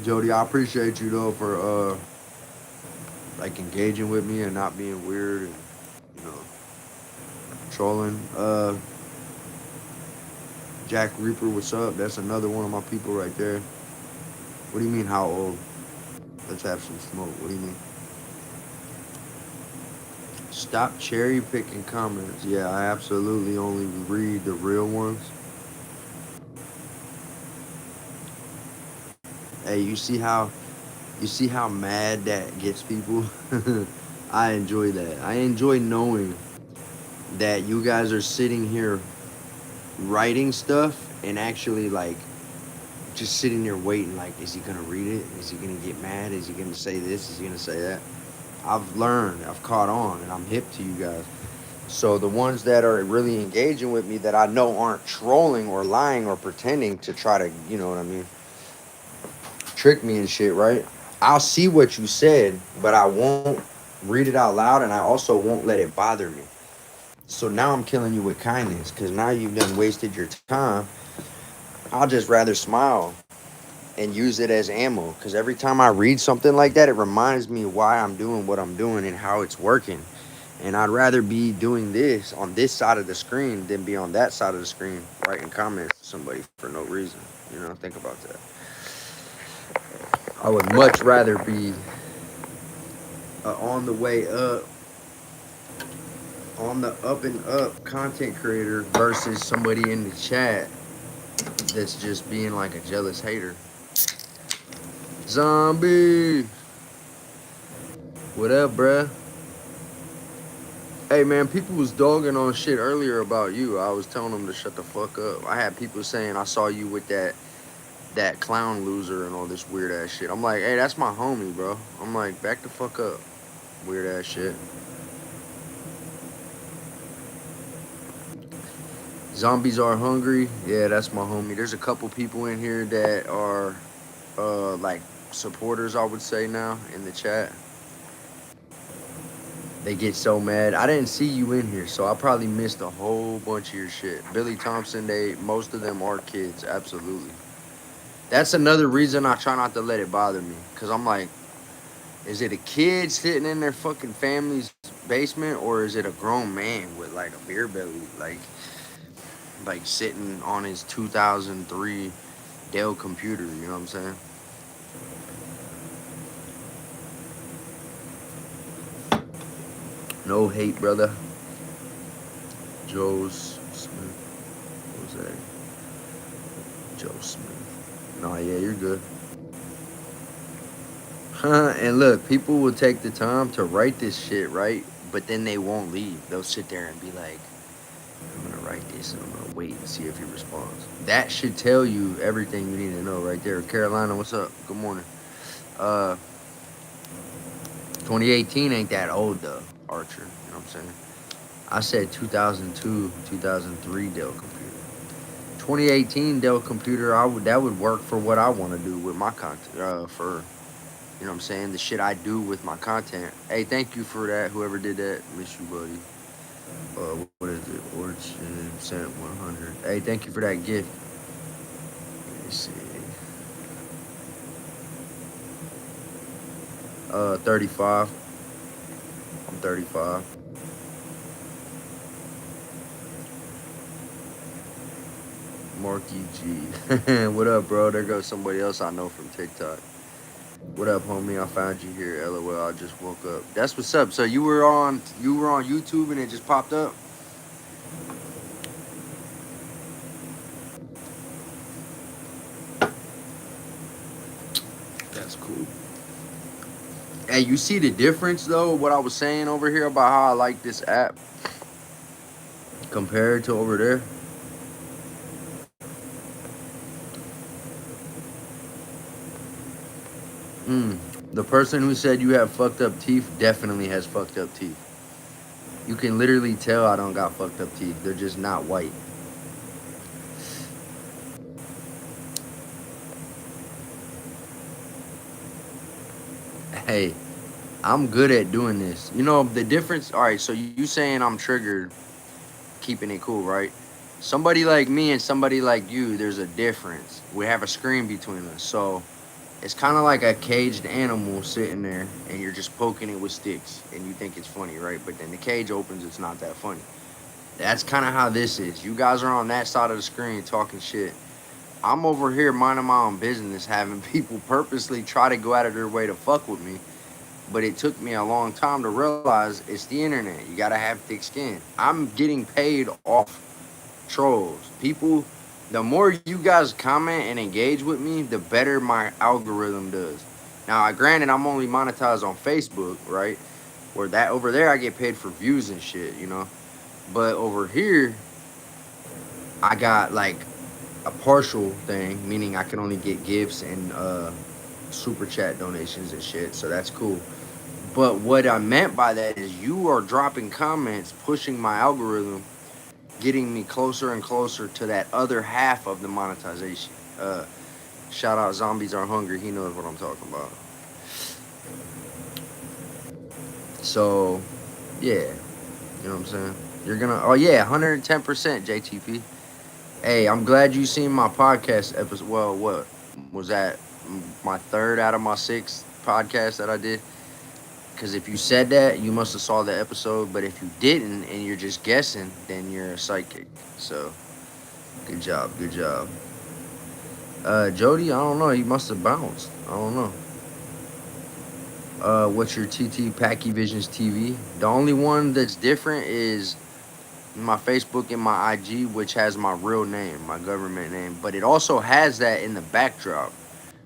Jody, I appreciate you though for like engaging with me and not being weird and you know trolling. Jack Reaper, what's up? That's another one of my people right there. What do you mean how old? Let's have some smoke. What do you mean? Stop cherry picking comments. Yeah, I absolutely only read the real ones. Hey, you see how mad that gets people? I enjoy that. I enjoy knowing that you guys are sitting here writing stuff and actually like just sitting there waiting like is he gonna read it? Is he gonna get mad? Is he gonna say this? Is he gonna say that? I've learned, I've caught on, and I'm hip to you guys. So the ones that are really engaging with me that I know aren't trolling or lying or pretending to try to, you know what I mean, trick me and shit, right? I'll see what you said, but I won't read it out loud, and I also won't let it bother me. So now I'm killing you with kindness, because now you've done wasted your time. I'll just rather smile and use it as ammo, because every time I read something like that, it reminds me why I'm doing what I'm doing and how it's working. And I'd rather be doing this on this side of the screen than be on that side of the screen writing comments to somebody for no reason. You know, think about that. I would much rather be on the way up, on the up and up content creator versus somebody in the chat that's just being like a jealous hater. Zombie! What up, bruh? Hey, man, people was dogging on shit earlier about you. I was telling them to shut the fuck up. I had people saying I saw you with that clown loser and all this weird ass shit. I'm like, hey, that's my homie, bro. I'm like, back the fuck up. Weird ass shit. Zombies are hungry. Yeah, that's my homie. There's a couple people in here that are like supporters, I would say now in the chat. They get so mad. I didn't see you in here, so I probably missed a whole bunch of your shit. Billy Thompson, most of them are kids, absolutely. That's another reason I try not to let it bother me, cause I'm like, is it a kid sitting in their fucking family's basement, or is it a grown man with like a beer belly, like sitting on his 2003 Dell computer? You know what I'm saying? No hate, brother. Joe Smith. What was that? Joe Smith. No, yeah, you're good. And look, people will take the time to write this shit, right? But then they won't leave. They'll sit there and be like, I'm gonna write this and I'm gonna wait and see if he responds. That should tell you everything you need to know right there. Carolina, what's up? Good morning. 2018 ain't that old though, Archer. You know what I'm saying? I said 2002, 2003 Dell computer. 2018 Dell computer, that would work for what I want to do with my content. For you know what I'm saying, the shit I do with my content. Hey, thank you for that. Whoever did that, miss you, buddy. What is it? Origin sent 100. Hey, thank you for that gift. Let me see. 35. I'm 35. Marky G. What up, bro? There goes somebody else I know from TikTok. What up, homie? I found you here. LOL. I just woke up. That's what's up. So you were on YouTube and it just popped up. Hey, you see the difference though? What I was saying over here about how I like this app compared to over there. Mm. The person who said you have fucked up teeth definitely has fucked up teeth. You can literally tell I don't got fucked up teeth. They're just not white. Hey, I'm good at doing this. You know the difference. All right, so you saying I'm triggered, keeping it cool, right? Somebody like me and somebody like you, there's a difference. We have a screen between us, so it's kind of like a caged animal sitting there, and you're just poking it with sticks, and you think it's funny, right? But then the cage opens, it's not that funny. That's kind of how this is. You guys are on that side of the screen talking shit. I'm over here minding my own business, having people purposely try to go out of their way to fuck with me. But it took me a long time to realize it's the internet. You gotta have thick skin. I'm getting paid off trolls. People, the more you guys comment and engage with me, the better my algorithm does. Now, granted, I'm only monetized on Facebook, right? Where that over there, I get paid for views and shit, you know. But over here, I got like a partial thing, meaning I can only get gifts and super chat donations and shit. So that's cool. But what I meant by that is you are dropping comments, pushing my algorithm, getting me closer and closer to that other half of the monetization. Shout out Zombies Are Hungry. He knows what I'm talking about. So, yeah. You know what I'm saying? You're gonna, oh yeah, 110% JTP. Hey, I'm glad you seen my podcast episode. Well, what was that? My third out of my six podcasts that I did. Because if you said that, you must have saw the episode. But if you didn't and you're just guessing, then you're a psychic. So, good job, good job. Jody, I don't know. He must have bounced. I don't know. What's your TT Packy Visions TV? The only one that's different is my Facebook and my IG, which has my real name, my government name. But it also has that in the backdrop.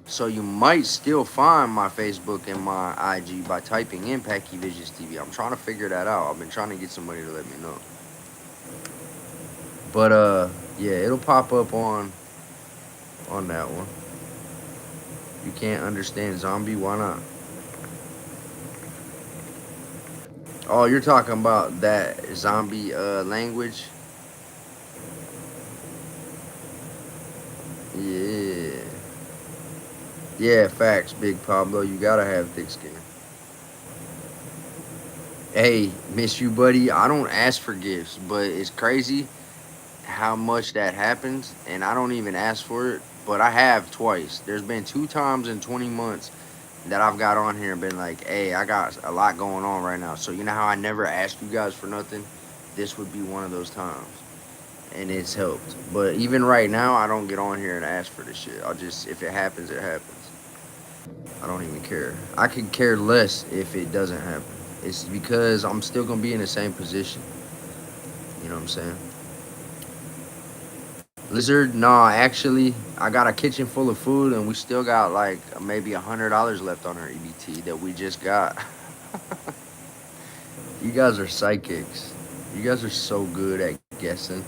So you might still find my Facebook and my IG by typing in PackyVisionsTv. I'm trying to figure that out. I've been trying to get somebody to let me know. But yeah, it'll pop up on that one. You can't understand zombie? Why not? Oh, you're talking about that zombie language? Yeah. Yeah, facts, Big Pablo. You gotta have thick skin. Hey, miss you, buddy. I don't ask for gifts, but it's crazy how much that happens, and I don't even ask for it, but I have twice. There's been 2 times in 20 months that I've got on here and been like, hey, I got a lot going on right now. So you know how I never asked you guys for nothing? This would be one of those times. And it's helped. But even right now, I don't get on here and ask for this shit. I'll just, if it happens, it happens. I don't even care. I could care less if it doesn't happen. It's because I'm still gonna be in the same position. You know what I'm saying? Lizard, nah, actually, I got a kitchen full of food and we still got like maybe $100 left on our EBT that we just got. You guys are psychics. You guys are so good at guessing.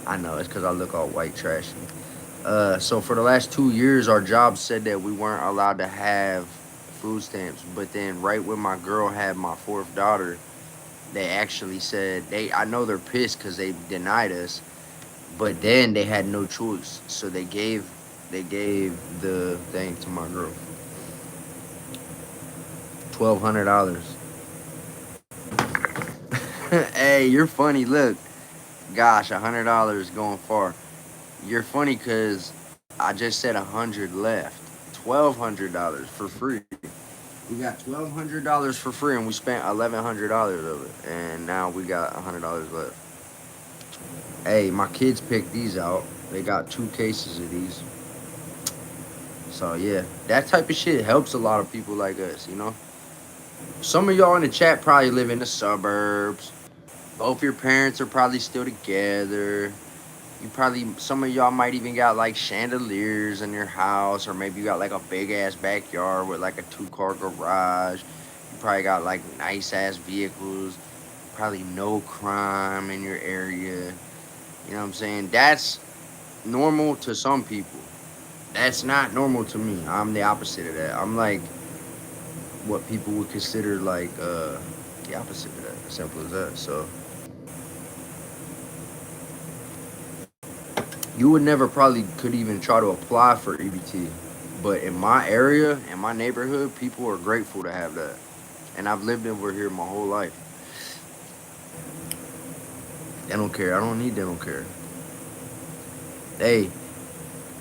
I know, it's because I look all white trashy. So for the last 2 years, our job said that we weren't allowed to have food stamps. But then right when my girl had my fourth daughter, they actually said, I know they're pissed because they denied us. But then they had no choice, so they gave the thing to my girl. $1,200. Hey, you're funny. Look, gosh, $100 going far. You're funny because I just said 100 left. $1,200 for free. We got $1,200 for free, and we spent $1,100 of it, and now we got $100 left. Hey, my kids picked these out. They got 2 cases of these. So yeah, that type of shit helps a lot of people like us, you know? Some of y'all in the chat probably live in the suburbs. Both your parents are probably still together. You probably, some of y'all might even got like chandeliers in your house, or maybe you got like a big ass backyard with like a 2-car garage. You probably got like nice ass vehicles, probably no crime in your area. You know what I'm saying? That's normal to some people. That's not normal to me. I'm the opposite of that. I'm like what people would consider like the opposite of that. Simple as that. So you would never probably could even try to apply for EBT. But in my area, in my neighborhood, people are grateful to have that. And I've lived over here my whole life. They don't care. I don't need they don't care. Hey,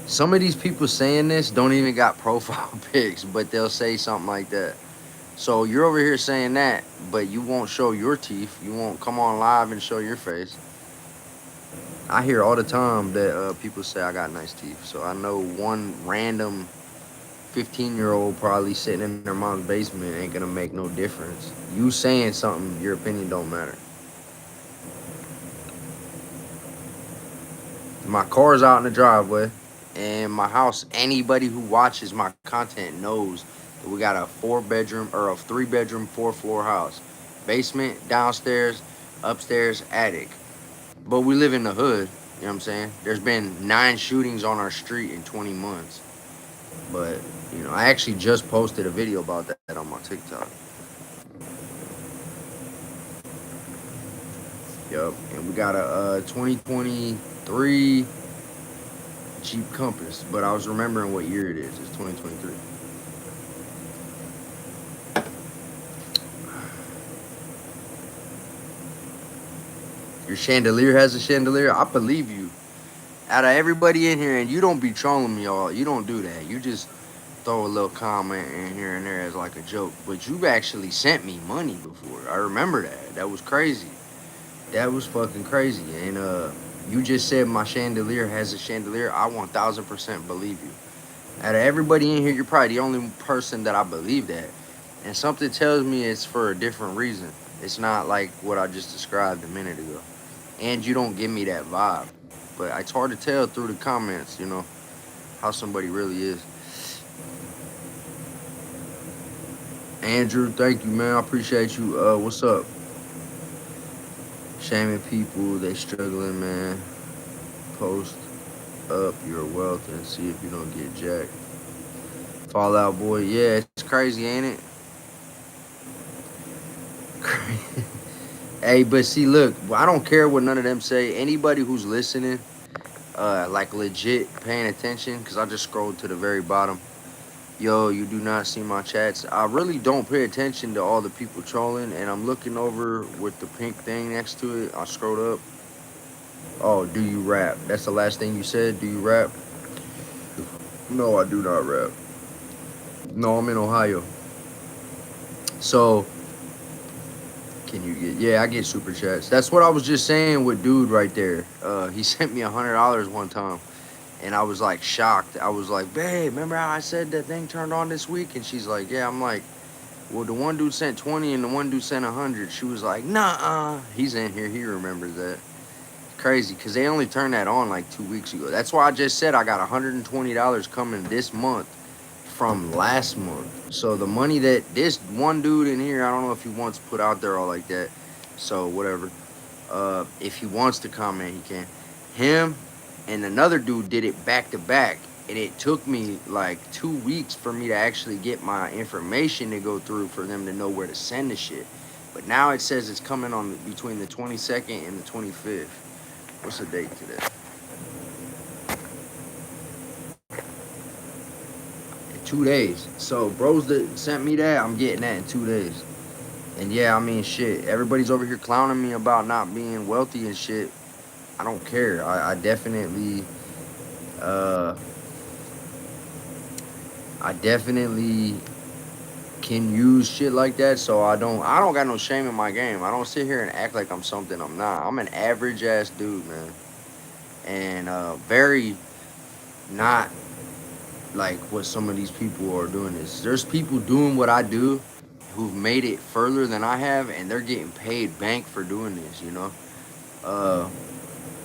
some of these people saying this don't even got profile pics, but they'll say something like that. So you're over here saying that, but you won't show your teeth. You won't come on live and show your face. I hear all the time that people say I got nice teeth. So I know one random 15-year-old probably sitting in their mom's basement ain't gonna make no difference. You saying something, your opinion don't matter. My car's out in the driveway, and my house. Anybody who watches my content knows that we got a 4-bedroom or a 3-bedroom, 4-floor house, basement, downstairs, upstairs, attic. But we live in the hood. You know what I'm saying? There's been 9 shootings on our street in 20 months. But I actually just posted a video about that on my TikTok. Yup, and we got a 2023 Jeep Compass, but I was remembering what year it is. It's 2023. Your chandelier has a chandelier. I believe you. Out of everybody in here, and you don't be trolling me, all. You don't do that. You just throw a little comment in here and there as like a joke. But you've actually sent me money before. I remember that. That was crazy. That was fucking crazy. And you just said my chandelier has a chandelier. I 1000% believe you. Out of everybody in here, you're probably the only person that I believe that. And something tells me it's for a different reason. It's not like what I just described a minute ago. And you don't give me that vibe. But it's hard to tell through the comments, how somebody really is. Andrew, thank you, man. I appreciate you. What's up? Shaming people, they struggling, man. Post up your wealth and see if you don't get jacked. Fallout Boy, yeah, it's crazy, ain't it? Hey, but see, look, I don't care what none of them say. Anybody who's listening, like legit paying attention, because I just scrolled to the very bottom. Yo, you do not see my chats. I really don't pay attention to all the people trolling, and I'm looking over with the pink thing next to it. I scrolled up. Oh, do you rap? That's the last thing you said. Do you rap? No, I do not rap. No, I'm in Ohio. So, can you get? Yeah, I get super chats. That's what I was just saying with dude right there. He sent me $100 one time, and I was like shocked. I was like, babe, remember how I said that thing turned on this week? And she's like, yeah. I'm like, well, the one dude sent 20 and the one dude sent 100. She was like, nah, he's in here. He remembers that. Crazy, because they only turned that on like 2 weeks ago. That's why I just said I got $120 coming this month from last month. So the money that this one dude in here, I don't know if he wants to put out there all like that. So whatever. If he wants to comment, he can. Him and another dude did it back to back. And it took me like 2 weeks for me to actually get my information to go through for them to know where to send the shit. But now it says it's coming on between the 22nd and the 25th. What's the date today? In 2 days. So bros that sent me that, I'm getting that in 2 days. And yeah, I mean shit. Everybody's over here clowning me about not being wealthy and shit. I don't care. I definitely uh I definitely can use shit like that. So I don't got no shame in my game. I don't sit here and act like I'm something I'm not. I'm an average ass dude, man. And very not like what some of these people are doing is. There's people doing what I do who've made it further than I have, and they're getting paid bank for doing this. Uh,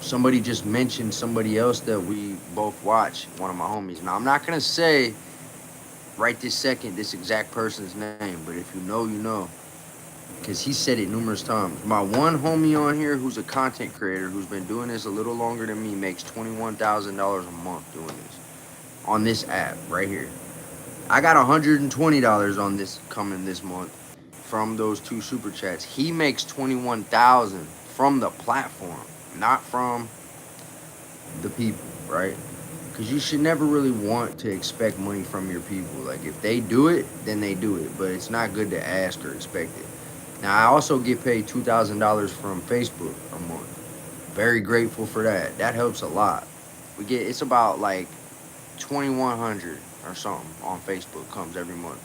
somebody just mentioned somebody else that we both watch, one of my homies. Now, I'm not going to say right this second this exact person's name, but if you know, you know. Because he said it numerous times. My one homie on here who's a content creator who's been doing this a little longer than me makes $21,000 a month doing this on this app right here. I got $120 on this coming this month from those two super chats. He makes 21,000 from the platform, not from the people, right? Because you should never really want to expect money from your people. Like, if they do it, then they do it. But it's not good to ask or expect it. Now, I also get paid $2,000 from Facebook a month. Very grateful for that. That helps a lot. It's about like 2,100 or something on Facebook comes every month.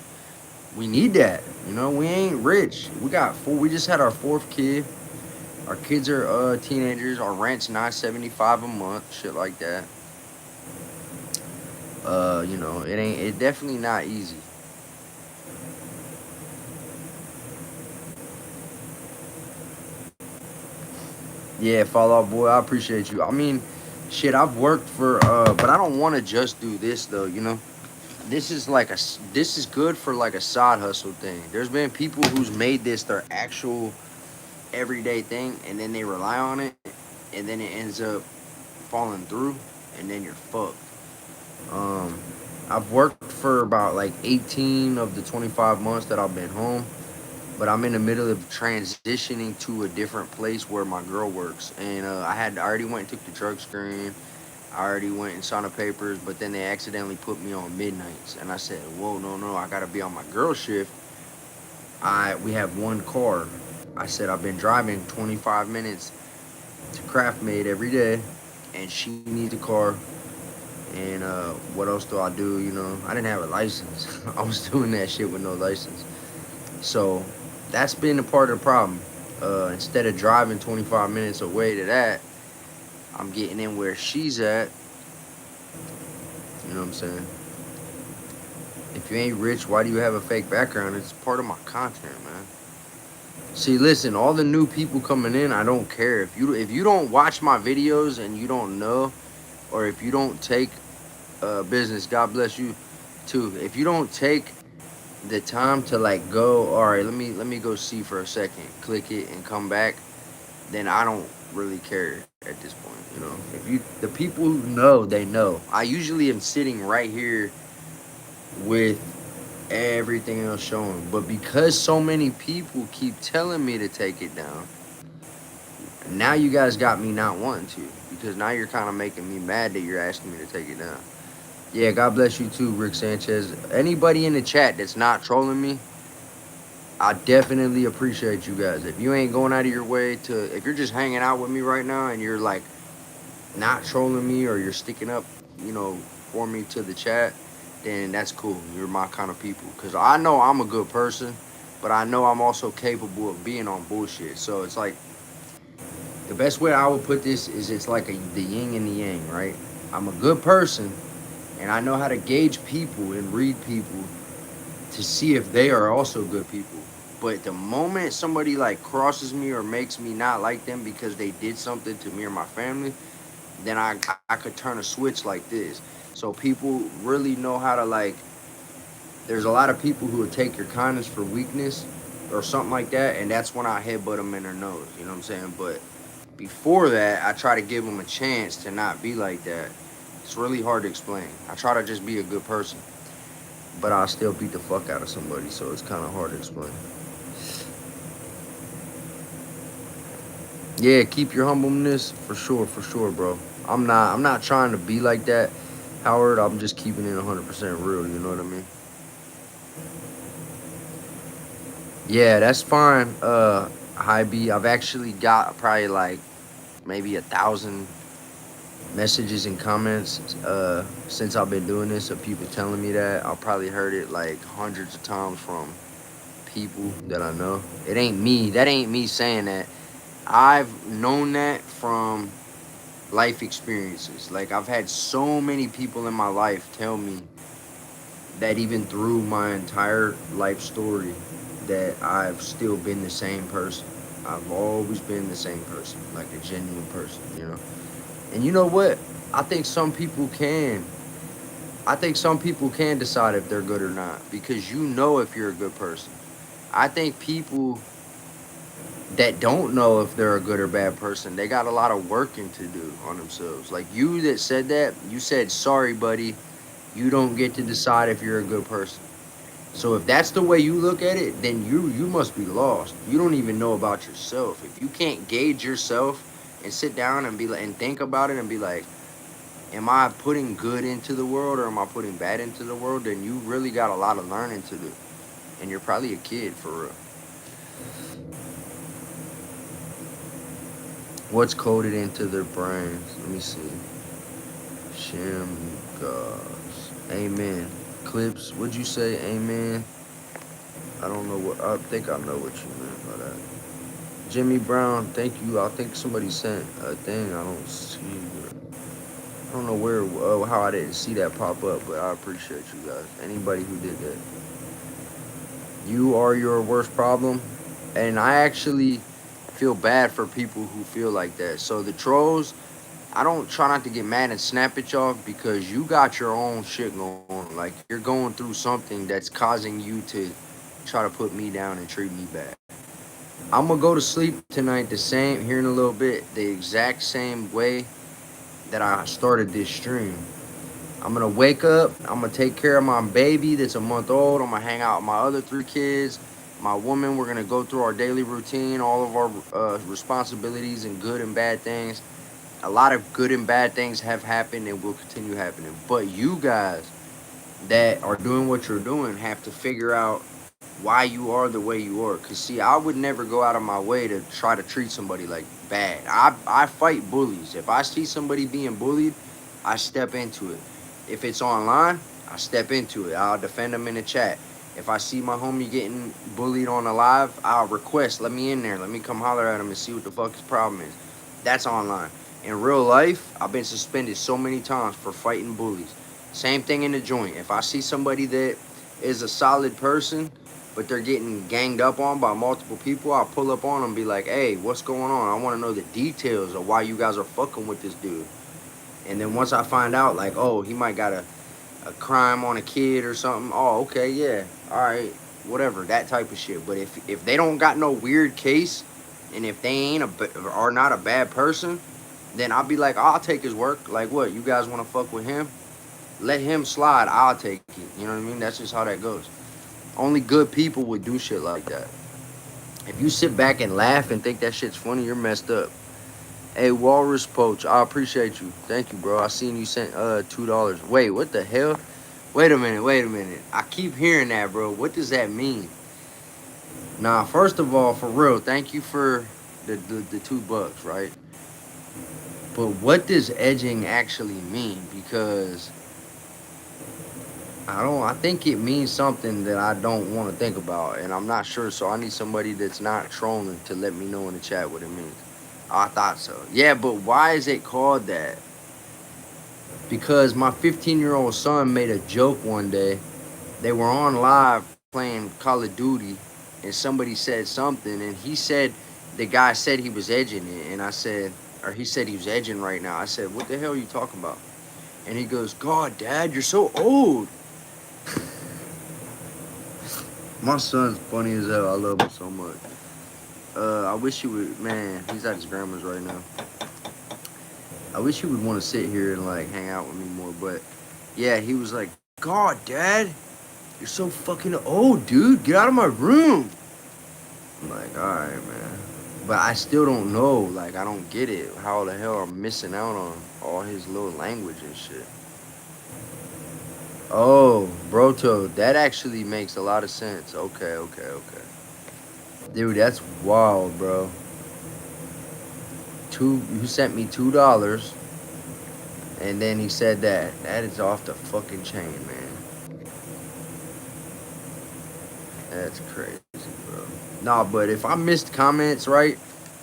We need that. You know, we ain't rich. We got four. We just had our fourth kid. Our kids are teenagers. Our rent's $9.75 a month. Shit like that. You know, it definitely not easy. Yeah, Fall Out Boy, I appreciate you. I mean, shit, I've worked for but I don't want to just do this though, you know. This is good for like a side hustle thing. There's been people who's made this their actual everyday thing and then they rely on it and then it ends up falling through and then you're fucked. Um I've worked for about like 18 of the 25 months that I've been home, but I'm in the middle of transitioning to a different place where my girl works. And I already went and took the drug screen. I already went and signed the papers, but then they accidentally put me on midnights. And I said, "Whoa, no, no, I gotta be on my girl shift. We have one car." I said, "I've been driving 25 minutes to Craft Made every day, and she needs a car. And what else do I do? You know, I didn't have a license. I was doing that shit with no license. So that's been a part of the problem. Instead of driving 25 minutes away to that, I'm getting in where she's at. You know what I'm saying? If you ain't rich, why do you have a fake background? It's part of my content, man. See, listen, all the new people coming in, I don't care. If you don't watch my videos and you don't know, or if you don't take business, God bless you too. If you don't take the time to like go, all right, let me go see for a second, click it and come back, then I don't really care at this point. You know, the people who know, they know. I usually am sitting right here with everything else showing, but because so many people keep telling me to take it down, now you guys got me not wanting to, because now you're kind of making me mad that you're asking me to take it down. Yeah, God bless you too, Rick Sanchez. Anybody in the chat that's not trolling me, I definitely appreciate you guys. If you ain't going out of your way to, if you're just hanging out with me right now and you're like not trolling me or you're sticking up, you know, for me to the chat, then that's cool. You're my kind of people. Because I know I'm a good person, but I know I'm also capable of being on bullshit. So it's like, the best way I would put this is it's like the yin and the yang, right? I'm a good person, and I know how to gauge people and read people to see if they are also good people. But the moment somebody like crosses me or makes me not like them because they did something to me or my family, then I could turn a switch like this. So people really know how to like. There's a lot of people who would take your kindness for weakness or something like that, and that's when I headbutt them in their nose. You know what I'm saying? But before that, I try to give them a chance to not be like that. It's really hard to explain. I try to just be a good person, but I still beat the fuck out of somebody, so it's kind of hard to explain. Yeah, keep your humbleness for sure, bro. I'm not trying to be like that, Howard. I'm just keeping it 100% real. You know what I mean? Yeah, that's fine. High B. I've actually got probably like maybe 1,000 messages and comments since I've been doing this of people telling me that. I probably heard it like hundreds of times from people that I know. It ain't me. That ain't me saying that. I've known that from life experiences. Like, I've had so many people in my life tell me that even through my entire life story that I've still been the same person. I've always been the same person, like a genuine person, you know. And you know what? I think some people can. I think some people can decide if they're good or not because you know if you're a good person. I think people that don't know if they're a good or bad person, they got a lot of working to do on themselves. Like you that said that, you said, sorry, buddy, you don't get to decide if you're a good person. So if that's the way you look at it, then you must be lost. You don't even know about yourself. If you can't gauge yourself and sit down and be like and think about it and be like, am I putting good into the world or am I putting bad into the world? Then you really got a lot of learning to do. And you're probably a kid for real. What's coded into their brains? Let me see. Shem gods. Amen. Clips, would you say amen? I don't know what I think I know what you meant by that. Jimmy Brown, thank you. I think somebody sent a thing. I don't see. I don't know where how I didn't see that pop up, but I appreciate you guys. Anybody who did that. You are your worst problem, and I actually feel bad for people who feel like that. So the trolls, I don't try not to get mad and snap at y'all because you got your own shit going on. Like you're going through something that's causing you to try to put me down and treat me bad. I'm gonna go to sleep tonight the same here in a little bit, the exact same way that I started this stream. I'm gonna wake up, I'm gonna take care of my baby that's a month old, I'm gonna hang out with my other 3 kids, my woman, we're gonna go through our daily routine, all of our responsibilities and good and bad things. A lot of good and bad things have happened and will continue happening. But you guys that are doing what you're doing have to figure out why you are the way you are. Cause see, I would never go out of my way to try to treat somebody like bad. I fight bullies. If I see somebody being bullied, I step into it. If it's online, I step into it. I'll defend them in the chat. If I see my homie getting bullied on a live, I'll request, let me in there. Let me come holler at him and see what the fuck his problem is. That's online. In real life, I've been suspended so many times for fighting bullies. Same thing in the joint. If I see somebody that is a solid person, but they're getting ganged up on by multiple people, I'll pull up on them and be like, hey, what's going on? I want to know the details of why you guys are fucking with this dude. And then once I find out, like, oh, he might got a crime on a kid or something, oh, okay, yeah, all right, whatever, that type of shit. But if they don't got no weird case, and if they ain't are not a bad person, then I'll be like, I'll take his work. Like, what, you guys want to fuck with him? Let him slide, I'll take it. You know what I mean? That's just how that goes. Only good people would do shit like that. If you sit back and laugh and think that shit's funny, you're messed up. Hey, Walrus Poach, I appreciate you. Thank you, bro. I seen you sent $2. Wait, what the hell? Wait a minute. I keep hearing that, bro. What does that mean? Nah, first of all, for real, thank you for the $2, right? But what does edging actually mean? Because I think it means something that I don't want to think about, and I'm not sure, so I need somebody that's not trolling to let me know in the chat what it means. I thought so. Yeah, but why is it called that? Because my 15-year-old son made a joke one day. They were on live playing Call of Duty, and somebody said something, and he said, the guy said he was edging it, and I said, or he said he was edging right now. I said, what the hell are you talking about? And he goes, God, Dad, you're so old. My son's funny as hell. I love him so much. I wish he would, man, he's at his grandma's right now. I wish he would want to sit here and like hang out with me more, but yeah, he was like, God, Dad, you're so fucking old, dude. Get out of my room. I'm like, all right, man. But I still don't know. Like, I don't get it. How the hell I'm missing out on all his little language and shit. Oh, Broto, that actually makes a lot of sense. Okay. Dude, that's wild, bro. You sent me $2, and then he said that. That is off the fucking chain, man. That's crazy, bro. Nah, but if I missed comments, right,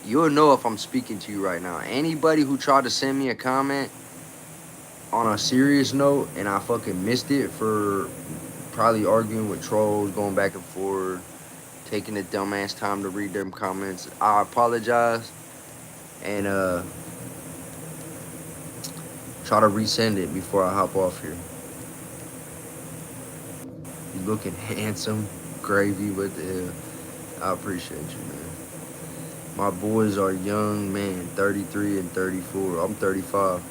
you'll know if I'm speaking to you right now. Anybody who tried to send me a comment on a serious note and I fucking missed it for probably arguing with trolls, going back and forth, taking the dumbass time to read them comments. I apologize and try to resend it before I hop off here. You looking handsome, gravy. What the hell? I appreciate you, man. My boys are young, man. 33 and 34. I'm 35.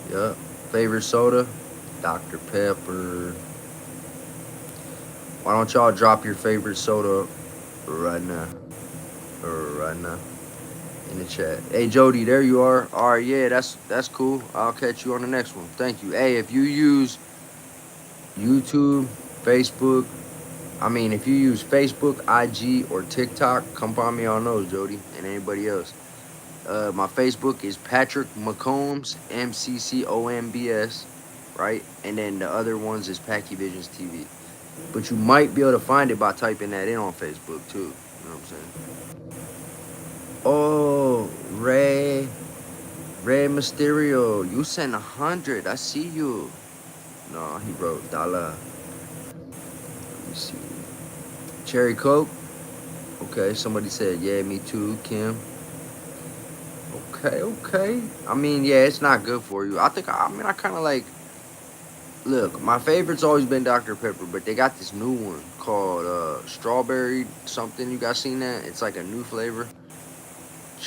Yup. Favorite soda? Dr. Pepper. Why don't y'all drop your favorite soda right now? Or right now in the chat. Hey Jody, there you are. All right, yeah, that's cool. I'll catch you on the next one. Thank you. Hey, if you use YouTube, Facebook, if you use Facebook, IG, or TikTok, come find me on those, Jody, and anybody else. My Facebook is Patrick McCombs, MCCOMBS, right? And then the other ones is PackyVisionsTV. But you might be able to find it by typing that in on Facebook too. You know what I'm saying? Oh, Ray Mysterio, you sent 100. I see you. No, he wrote dollar. Let me see. Cherry Coke. Okay, somebody said, yeah, me too, Kim. Okay. Yeah, it's not good for you. I kind of like, look, my favorite's always been Dr. Pepper, but they got this new one called strawberry something. You guys seen that? It's like a new flavor.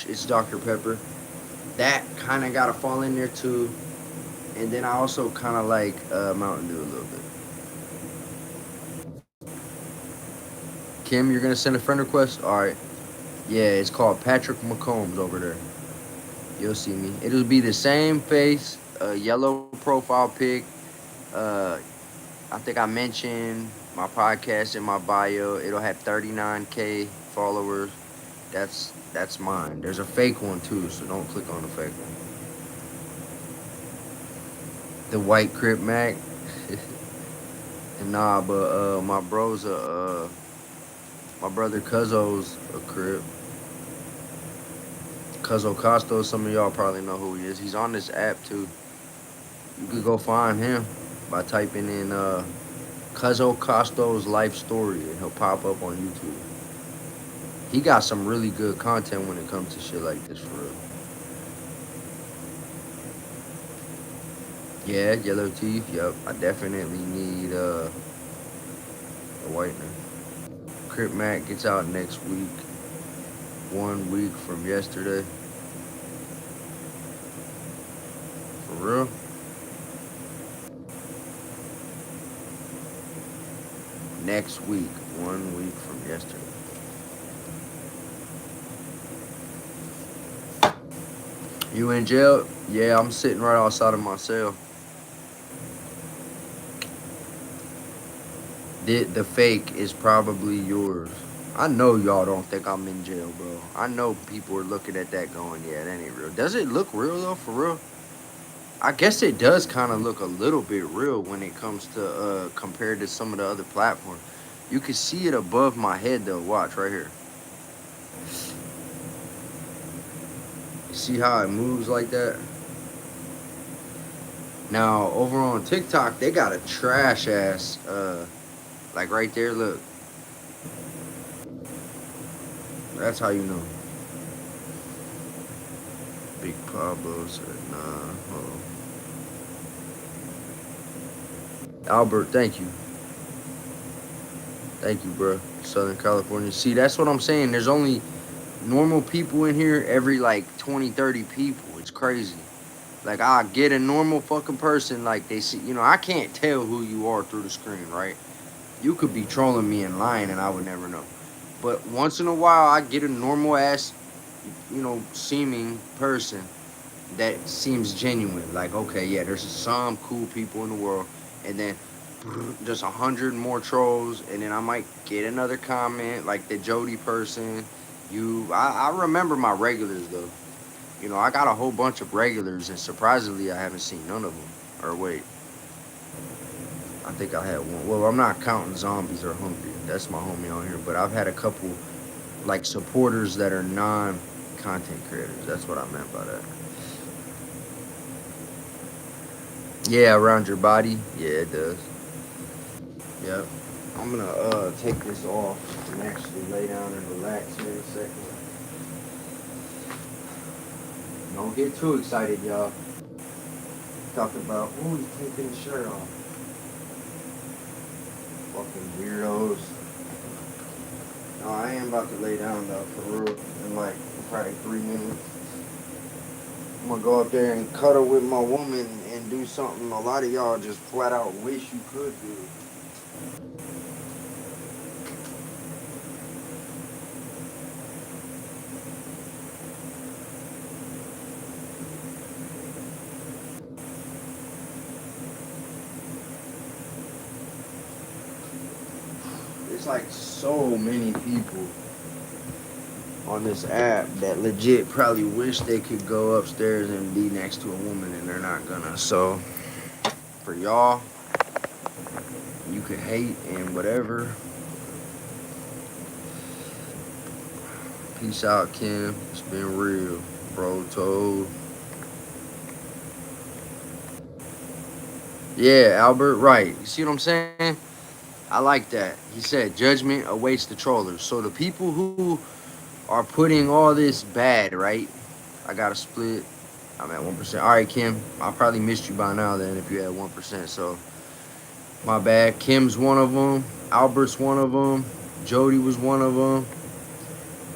It's Dr. Pepper. That kind of got to fall in there too. And then I also kind of like Mountain Dew a little bit. Kim, you're going to send a friend request? All right. Yeah, it's called Patrick McCombs over there. You'll see me. It'll be the same face, yellow profile pic. I think I mentioned my podcast in my bio. It'll have 39K followers. That's mine. There's a fake one too, so don't click on the fake one. The white Crip Mac. Nah, but my bro's my brother Cuzzo's a Crip. Cuzzo Costo, some of y'all probably know who he is. He's on this app too. You could go find him by typing in Cuzzo Costo's life story and he'll pop up on YouTube. He got some really good content when it comes to shit like this, for real. Yeah, yellow teeth. Yep, I definitely need a whitener. Crip Mac gets out next week. 1 week from yesterday. For real? Next week. 1 week from yesterday. You in jail? Yeah, I'm sitting right outside of my cell. The fake is probably yours. I know y'all don't think I'm in jail, bro. I know people are looking at that going, yeah, that ain't real. Does it look real, though, for real? I guess it does kind of look a little bit real when it comes to, compared to some of the other platforms. You can see it above my head, though. Watch, right here. See how it moves like that? Now, over on TikTok, they got a trash-ass, like right there, look. That's how you know. Big Pablo said, nah, hold on. Albert, thank you. Thank you, bro. Southern California. See, that's what I'm saying. There's only normal people in here every, like, 20, 30 people. It's crazy. Like, I get a normal fucking person, like, they see, I can't tell who you are through the screen, right? You could be trolling me and lying and I would never know. But once in a while, I get a normal ass, seeming person that seems genuine. Like, okay, yeah, there's some cool people in the world. And then just 100 more trolls. And then I might get another comment, like the Jody person. I remember my regulars, though. I got a whole bunch of regulars. And surprisingly, I haven't seen none of them. Or wait. I think I had one. Well, I'm not counting Zombies or Hungry. That's my homie on here. But I've had a couple, like, supporters that are non-content creators. That's what I meant by that. Yeah, around your body. Yeah, it does. Yep. I'm gonna take this off and actually lay down and relax here in a second. Don't get too excited, y'all. Talk about who's taking the shirt off. Fucking weirdos. No, I am about to lay down though, for real. In like probably 3 minutes. I'm gonna go up there and cuddle with my woman and do something a lot of y'all just flat out wish you could do. It's like so many people on this app that legit probably wish they could go upstairs and be next to a woman and they're not gonna. So for y'all, you could hate and whatever. Peace out, Kim. It's been real, bro. Told. Yeah, Albert, right. You see what I'm saying? I like that. He said judgment awaits the trollers. So the people who are putting all this bad, right? I got a split. I'm at 1%. All right, Kim. I probably missed you by now then if you had 1%. So my bad. Kim's one of them. Albert's one of them. Jody was one of them.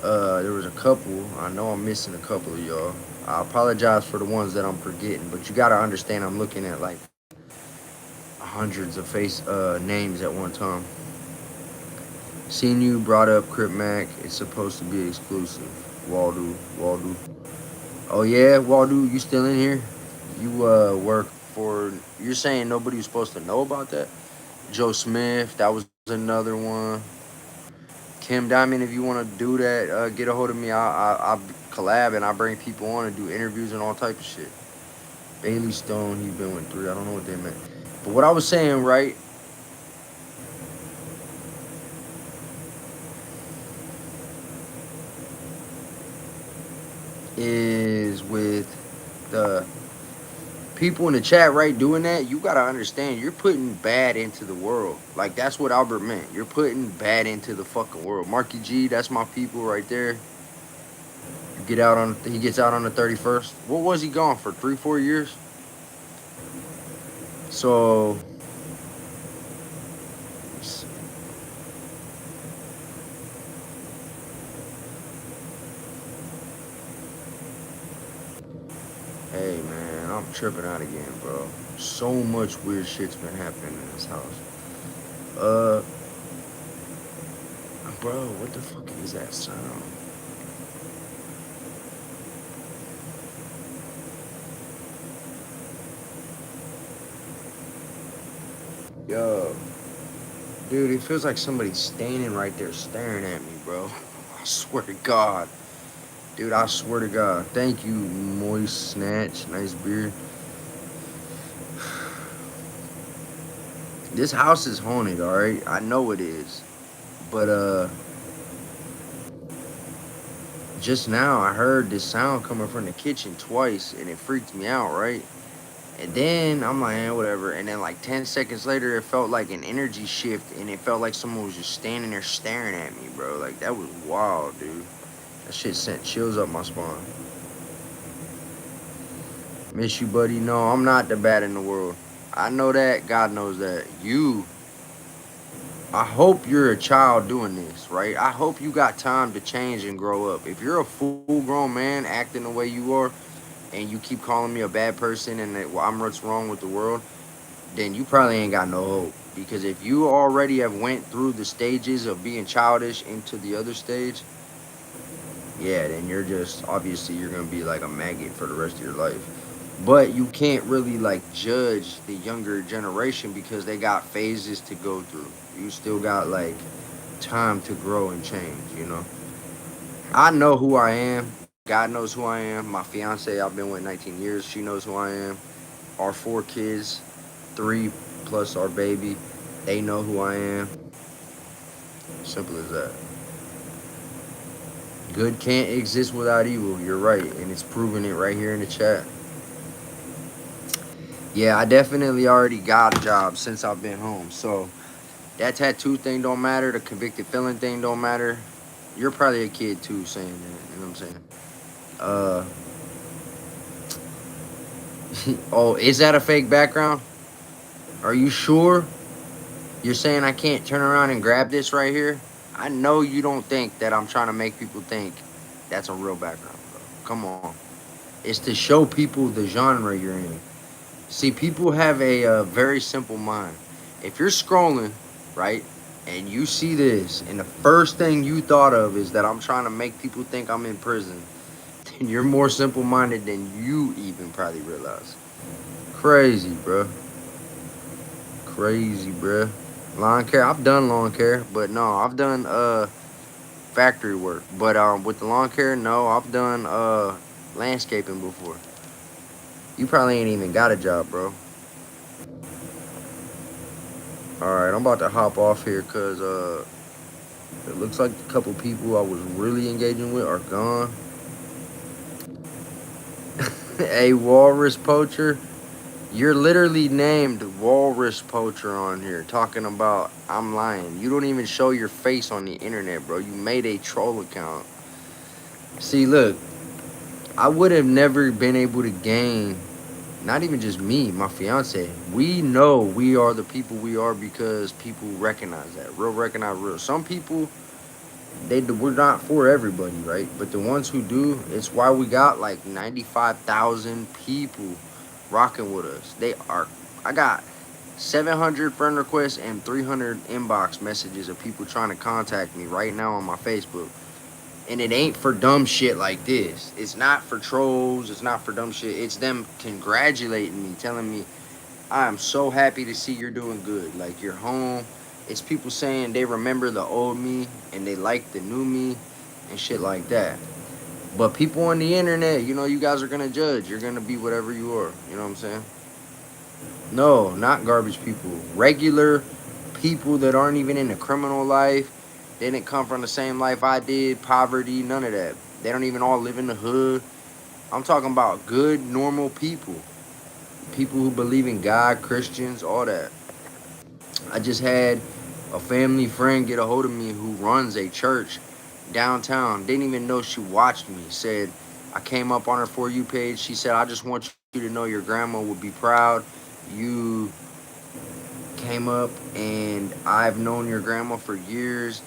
There was a couple. I know I'm missing a couple of y'all. I apologize for the ones that I'm forgetting, but you gotta understand I'm looking at like hundreds of names at one time. Seen you brought up Crip Mac. It's supposed to be exclusive. Waldo. Oh yeah, Waldo, you still in here? You work for. You're saying nobody was supposed to know about that? Joe Smith, that was another one. Kim Diamond, if you want to do that, get a hold of me. I'll collab and I bring people on and do interviews and all type of shit. Bailey Stone, he's been with 3. I don't know what they meant. But what I was saying, right, is with the people in the chat, right, doing that, you got to understand you're putting bad into the world. Like, that's what Albert meant. You're putting bad into the fucking world. Marky G, that's my people right there. He gets out on the 31st. What was he gone for? 3-4 years? So hey man, I'm tripping out again, bro. So much weird shit's been happening in this house. Bro, what the fuck is that sound? Yo, dude, it feels like somebody's standing right there staring at me, bro. I swear to God. Dude, I swear to God. Thank you, Moist Snatch. Nice beard. This house is haunted, alright? I know it is. But, just now I heard this sound coming from the kitchen twice, and it freaked me out, right? And then I'm like, whatever. And then like 10 seconds later, it felt like an energy shift, and it felt like someone was just standing there staring at me, bro. Like, that was wild, dude. That shit sent chills up my spine. Miss you, buddy. No, I'm not the bad in the world. I know that. God knows that. I hope you're a child doing this, right? I hope you got time to change and grow up. If you're a full-grown man acting the way you are, and you keep calling me a bad person and that I'm what's wrong with the world, then you probably ain't got no hope. Because if you already have went through the stages of being childish into the other stage, yeah, then you're just, obviously you're going to be like a maggot for the rest of your life. But you can't really like judge the younger generation because they got phases to go through. You still got like time to grow and change, you know? I know who I am. God knows who I am. My fiance, I've been with 19 years. She knows who I am. Our 4 kids, 3 plus our baby, they know who I am. Simple as that. Good can't exist without evil. You're right. And it's proving it right here in the chat. Yeah, I definitely already got a job since I've been home. So That tattoo thing don't matter. The convicted felon thing don't matter. You're probably a kid too saying that. You know what I'm saying? Oh, is that a fake background? Are you sure? You're saying I can't turn around and grab this right here? I know you don't think that I'm trying to make people think that's a real background, bro. Come on. It's to show people the genre you're in. See, people have a very simple mind. If you're scrolling, right, and you see this, and the first thing you thought of is that I'm trying to make people think I'm in prison, then you're more simple minded than you even probably realize. Crazy, bro. Crazy, bro. Lawn care. I've done lawn care, but no, I've done factory work. But with the lawn care, no, I've done landscaping before. You probably ain't even got a job, bro. All right, I'm about to hop off here because it looks like a couple people I was really engaging with are gone. A walrus poacher. You're literally named Walrus Poacher on here, talking about I'm lying. You don't even show your face on the internet, bro. You made a troll account. See, look, I would have never been able to gain, not even just me, my fiance. We know we are the people we are because people recognize that. Real recognize real. Some people, we're not for everybody, right? But the ones who do, it's why we got like 95,000 people rocking with us. I got 700 friend requests and 300 inbox messages of people trying to contact me right now on my Facebook. And it ain't for dumb shit like this. It's not for trolls. It's not for dumb shit. It's them congratulating me, telling me, I am so happy to see you're doing good. Like, you're home. It's people saying they remember the old me and they like the new me and shit like that. But people on the internet, you guys are going to judge. You're going to be whatever you are. You know what I'm saying? No, not garbage people. Regular people that aren't even in the criminal life. They didn't come from the same life I did. Poverty, none of that. They don't even all live in the hood. I'm talking about good, normal people. People who believe in God, Christians, all that. I just had a family friend get a hold of me who runs a church downtown. Didn't even know she watched me. Said, I came up on her For You page. She said, I just want you to know your grandma would be proud. You came up and I've known your grandma for years.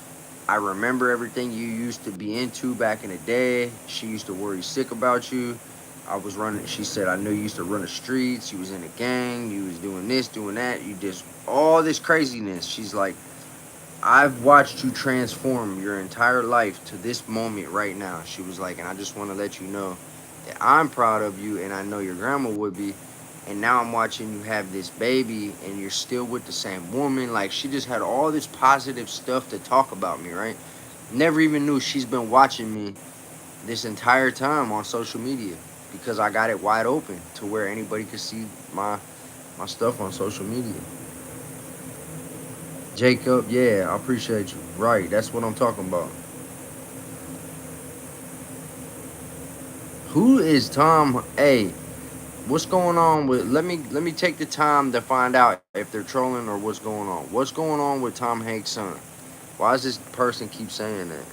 I remember everything you used to be into back in the day. She used to worry sick about you. I was running, she said, I knew you used to run the streets. You was in a gang. You was doing this, doing that. You just, all this craziness. She's like, I've watched you transform your entire life to this moment right now. She was like, and I just want to let you know that I'm proud of you and I know your grandma would be. And now I'm watching you have this baby and you're still with the same woman. Like, she just had all this positive stuff to talk about me, right? Never even knew she's been watching me this entire time on social media because I got it wide open to where anybody could see my stuff on social media. Jacob, yeah, I appreciate you. Right, that's what I'm talking about. Who is Tom? Hey, what's going on with? Let me take the time to find out if they're trolling or what's going on. What's going on with Tom Hanks' son? Why does this person keep saying that?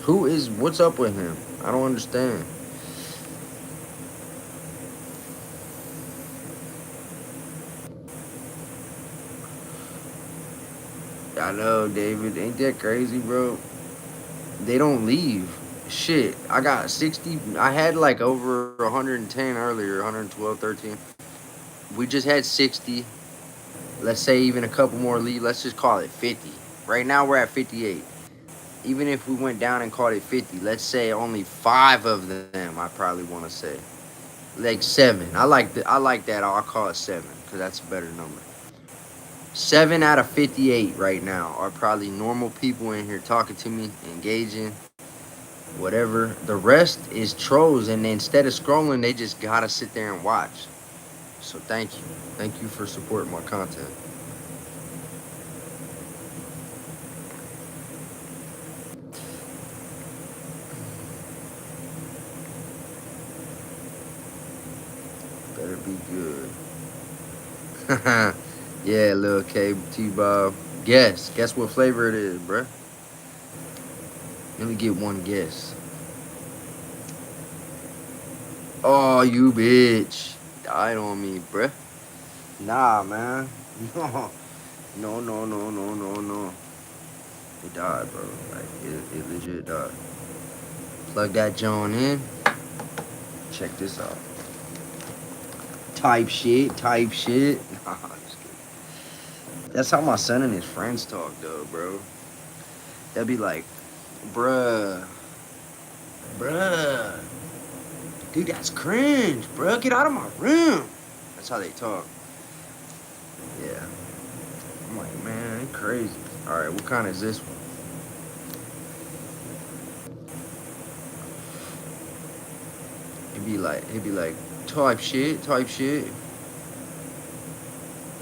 Who is? What's up with him? I don't understand. I know, David. Ain't that crazy, bro? They don't leave. Shit, I got 60. I had like over 110 earlier, 112, 13. We just had 60. Let's say even a couple more leave. Let's just call it 50. Right now we're at 58. Even if we went down and called it 50, let's say only 5 of them, I probably want to say. Like 7. I like that. I'll call it 7 because that's a better number. 7 out of 58 right now are probably normal people in here talking to me, engaging, whatever. The rest is trolls, and instead of scrolling, they just gotta sit there and watch. So thank you. Thank you for supporting my content. Better be good. Yeah, Lil K, T-Bob. Guess what flavor it is, bruh. Let me get one guess. Oh, you bitch. Died on me, bruh. Nah, man. No, no, no, no, no, no, no. It died, bro. Like, it legit died. Plug that John in. Check this out. Type shit, type shit. Nah, I'm just kidding. That's how my son and his friends talk, though, bro. They'll be like, bruh, bruh. Dude, that's cringe, bruh. Get out of my room. That's how they talk. Yeah. I'm like, man, it's crazy. All right, what kind is this one? He'd be like, type shit, type shit.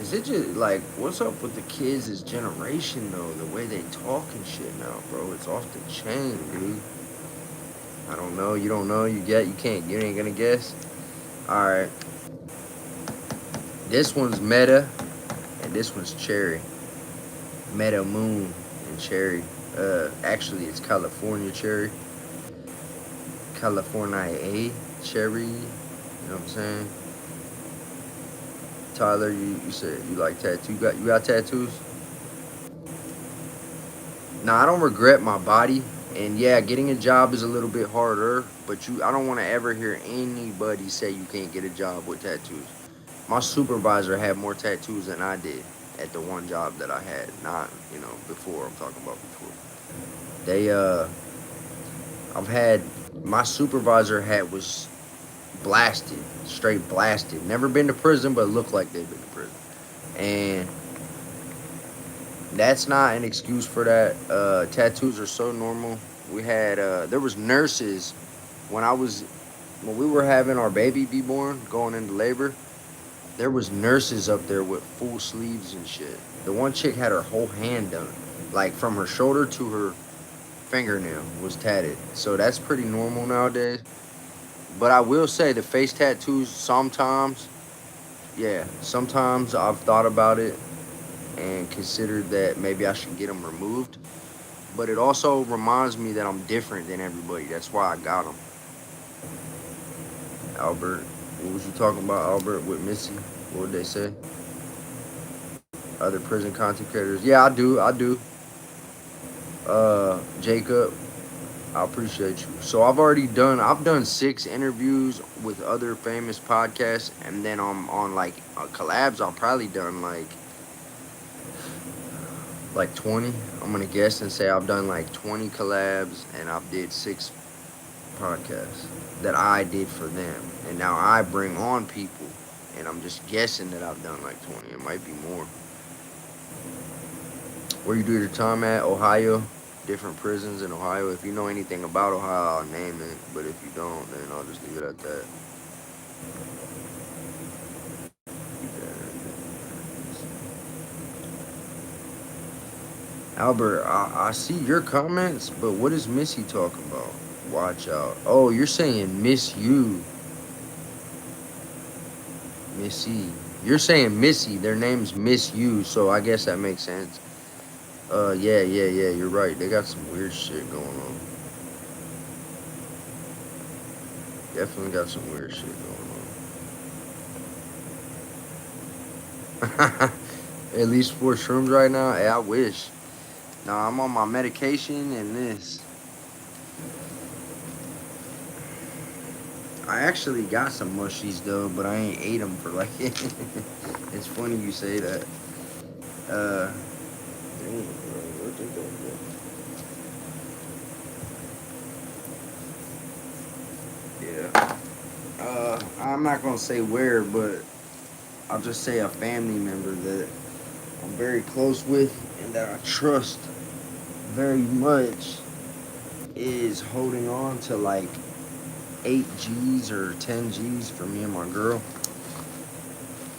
Is it just like, what's up with the kids' generation though? The way they talk and shit now, bro. It's off the chain, dude. I don't know. You don't know. You ain't gonna guess. All right. This one's Meta, and this one's Cherry. Meta Moon and Cherry. Actually, it's California Cherry. California A Cherry. You know what I'm saying? Tyler, you said you like tattoo. You got tattoos? Now I don't regret my body, and yeah, getting a job is a little bit harder. But I don't want to ever hear anybody say you can't get a job with tattoos. My supervisor had more tattoos than I did at the one job that I had. Not before. I'm talking about before. They I've had my supervisor was blasted, straight blasted. Never been to prison, but looked like they've been to prison. And that's not an excuse for that. Tattoos are so normal. We had there was nurses when when we were having our baby be born, going into labor. There was nurses up there with full sleeves and shit. The one chick had her whole hand done, like from her shoulder to her fingernail was tatted. So that's pretty normal nowadays. But I will say the face tattoos sometimes, yeah, sometimes I've thought about it and considered that maybe I should get them removed. But it also reminds me that I'm different than everybody. That's why I got them. Albert, what was you talking about, Albert, with Missy? What would they say? Other prison content creators. Yeah, I do. Jacob, I appreciate you. So I've done 6 interviews with other famous podcasts, and then on like collabs, I've probably done like 20. I'm gonna guess and say I've done like 20 collabs, and I've did 6 podcasts that I did for them, and now I bring on people, and I'm just guessing that I've done like 20. It might be more. Where you do your time at? Ohio. Different prisons in Ohio. If you know anything about Ohio, I'll name it. But if you don't, then I'll just leave it at that. Albert, I see your comments, but what is Missy talking about? Watch out. Oh, you're saying Miss You. Missy. You're saying Missy. Their name's Miss You, so I guess that makes sense. Yeah. You're right. They got some weird shit going on. Definitely got some weird shit going on. At least 4 shrooms right now. Hey, I wish. Nah, I'm on my medication and this. I actually got some mushies though, but I ain't ate them for like. It's funny you say that. Dang, bro, where'd they go, bro? Yeah. I'm not gonna say where, but I'll just say a family member that I'm very close with and that I trust very much is holding on to like 8 G's or 10 G's for me and my girl.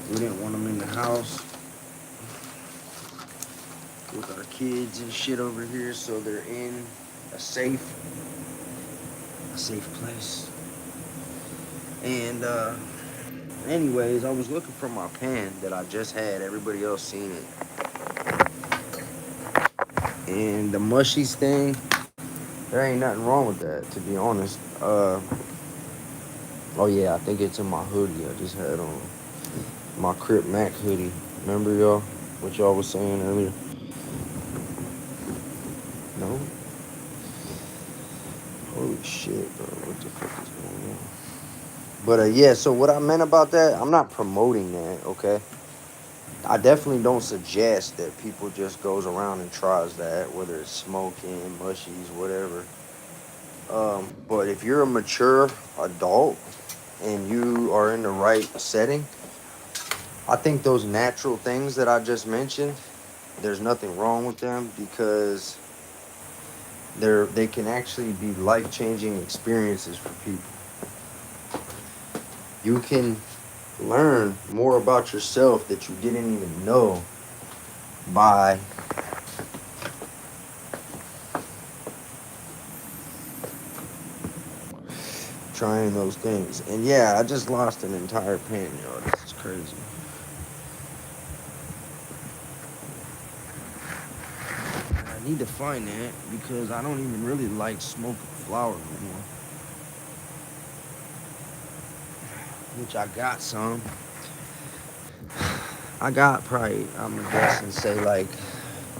We didn't want them in the house with our kids and shit over here, so they're in a safe place. And Anyways, I was looking for my pen that I just had. Everybody else seen it. And the mushies thing, there ain't nothing wrong with that, to be honest. Oh yeah, I think it's in my hoodie I just had on. My Crip Mac hoodie. Remember y'all? What y'all was saying earlier? No? Holy shit, bro. What the fuck is going on? But yeah, so what I meant about that, I'm not promoting that, okay? I definitely don't suggest that people just goes around and tries that, whether it's smoking, mushies, whatever. But if you're a mature adult and you are in the right setting, I think those natural things that I just mentioned, there's nothing wrong with them because they can actually be life-changing experiences for people. You can learn more about yourself that you didn't even know by trying those things. And yeah, I just lost an entire pen, y'all. This is crazy. I need to find that because I don't even really like smoking flower anymore. Which I got some. I got probably, I'm guessing, say like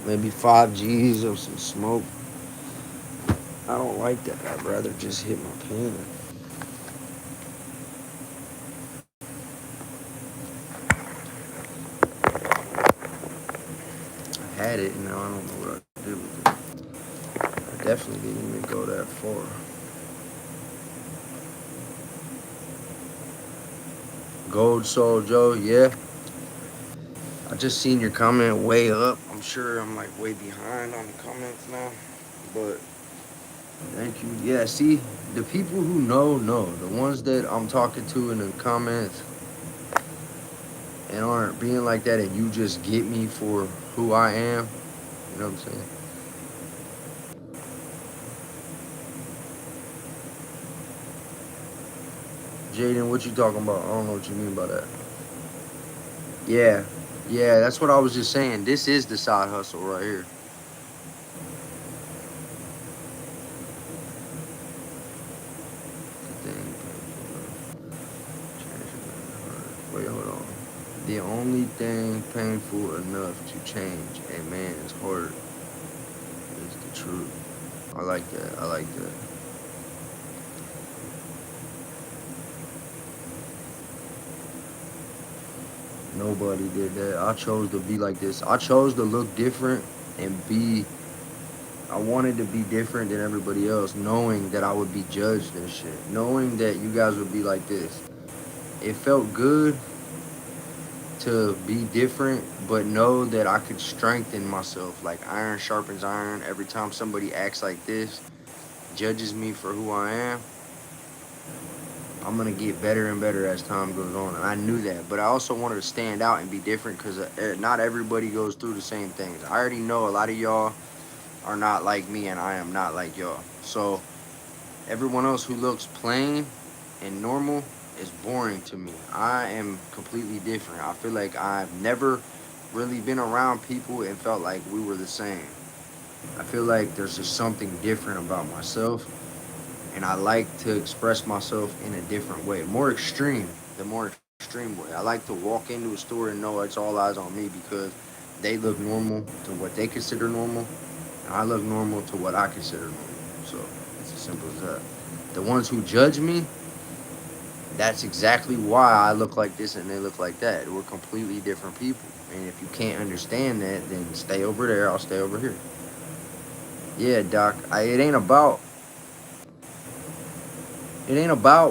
maybe 5 G's of some smoke. I don't like that. I'd rather just hit my pen. I had it and now I don't know what I did with it. I definitely didn't even go that far. Gold Soul Joe, yeah. I just seen your comment way up. I'm sure I'm like way behind on the comments now. But thank you. Yeah, see, the people who know. The ones that I'm talking to in the comments and aren't being like that and you just get me for who I am. You know what I'm saying? Jaden, what you talking about? I don't know what you mean by that. Yeah. Yeah, that's what I was just saying. This is the side hustle right here. Wait, hold on. The only thing painful enough to change a man's heart is the truth. I like that. I like that. Nobody did that. I chose to be like this. I chose to look different and be. I wanted to be different than everybody else, knowing that I would be judged and shit. Knowing that you guys would be like this. It felt good to be different, but know that I could strengthen myself. Like iron sharpens iron. Every time somebody acts like this, judges me for who I am, I'm gonna get better and better as time goes on. And I knew that, but I also wanted to stand out and be different because not everybody goes through the same things. I already know a lot of y'all are not like me, and I am not like y'all. So everyone else who looks plain and normal is boring to me. I am completely different. I feel like I've never really been around people and felt like we were the same. I feel like there's just something different about myself, and I like to express myself in a different way, more extreme, the more extreme way. I like to walk into a store and know it's all eyes on me because they look normal to what they consider normal, and I look normal to what I consider normal. So it's as simple as that. The ones who judge me, that's exactly why I look like this and they look like that. We're completely different people. And if you can't understand that, then stay over there. I'll stay over here. Yeah, Doc. It ain't about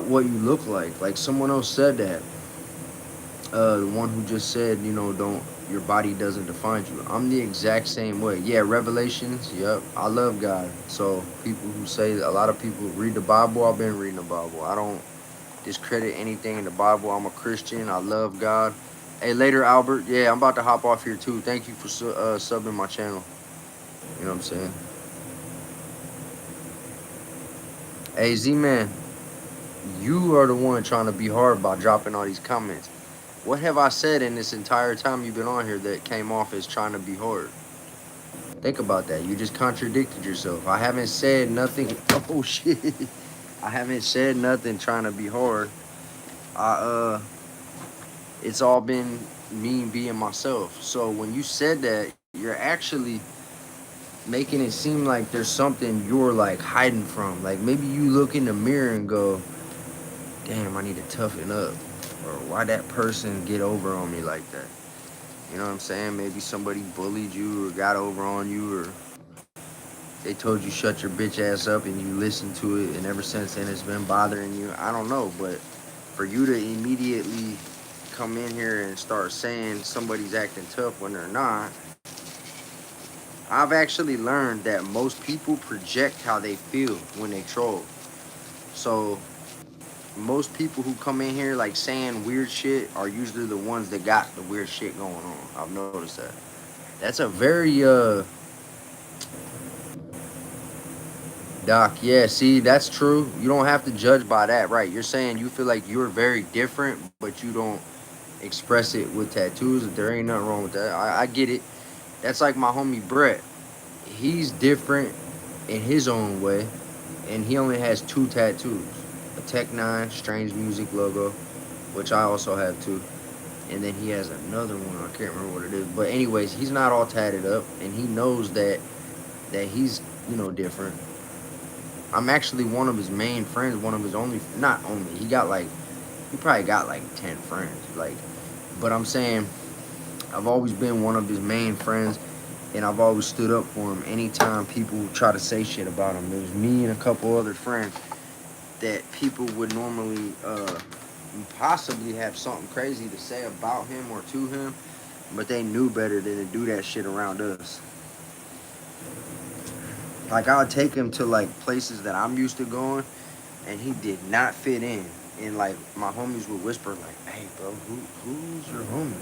what you look like. Like someone else said that. The one who just said, don't your body doesn't define you. I'm the exact same way. Yeah, Revelations. Yep. I love God. So people who say a lot of people read the Bible. I've been reading the Bible. I don't discredit anything in the Bible. I'm a Christian. I love God. Hey, later, Albert. Yeah, I'm about to hop off here too. Thank you for subbing my channel. You know what I'm saying? Hey, Z-Man. You are the one trying to be hard by dropping all these comments. What have I said in this entire time you've been on here that came off as trying to be hard? Think about that. You just contradicted yourself. I haven't said nothing. Oh shit. I haven't said nothing trying to be hard. I it's all been me being myself. So when you said that, you're actually making it seem like there's something you're like hiding from. Like maybe you look in the mirror and go, damn, I need to toughen up. Or why that person get over on me like that? You know what I'm saying? Maybe somebody bullied you or got over on you, or they told you shut your bitch ass up and you listened to it, and ever since then it's been bothering you. I don't know, but for you to immediately come in here and start saying somebody's acting tough when they're not, I've actually learned that most people project how they feel when they troll. So most people who come in here like saying weird shit are usually the ones that got the weird shit going on. I've noticed that. That's a very Doc, yeah, see, that's true. You don't have to judge by that, right? You're saying you feel like you're very different, but you don't express it with tattoos. There ain't nothing wrong with that. I get it. That's like my homie Brett. He's different in his own way, and he only has two tattoos: a Tech Nine Strange Music logo, which I also have too, and then he has another one. I can't remember what it is, but anyways, he's not all tatted up, and he knows that he's different. I'm actually one of his main friends, one of his only, not only, he probably got like 10 friends. Like, but I'm saying, I've always been one of his main friends, and I've always stood up for him anytime people try to say shit about him. It was me and a couple other friends that people would normally possibly have something crazy to say about him or to him, but they knew better than to do that shit around us. Like, I would take him to like places that I'm used to going, and he did not fit in. And like my homies would whisper, like, "Hey, bro, who's your homie?"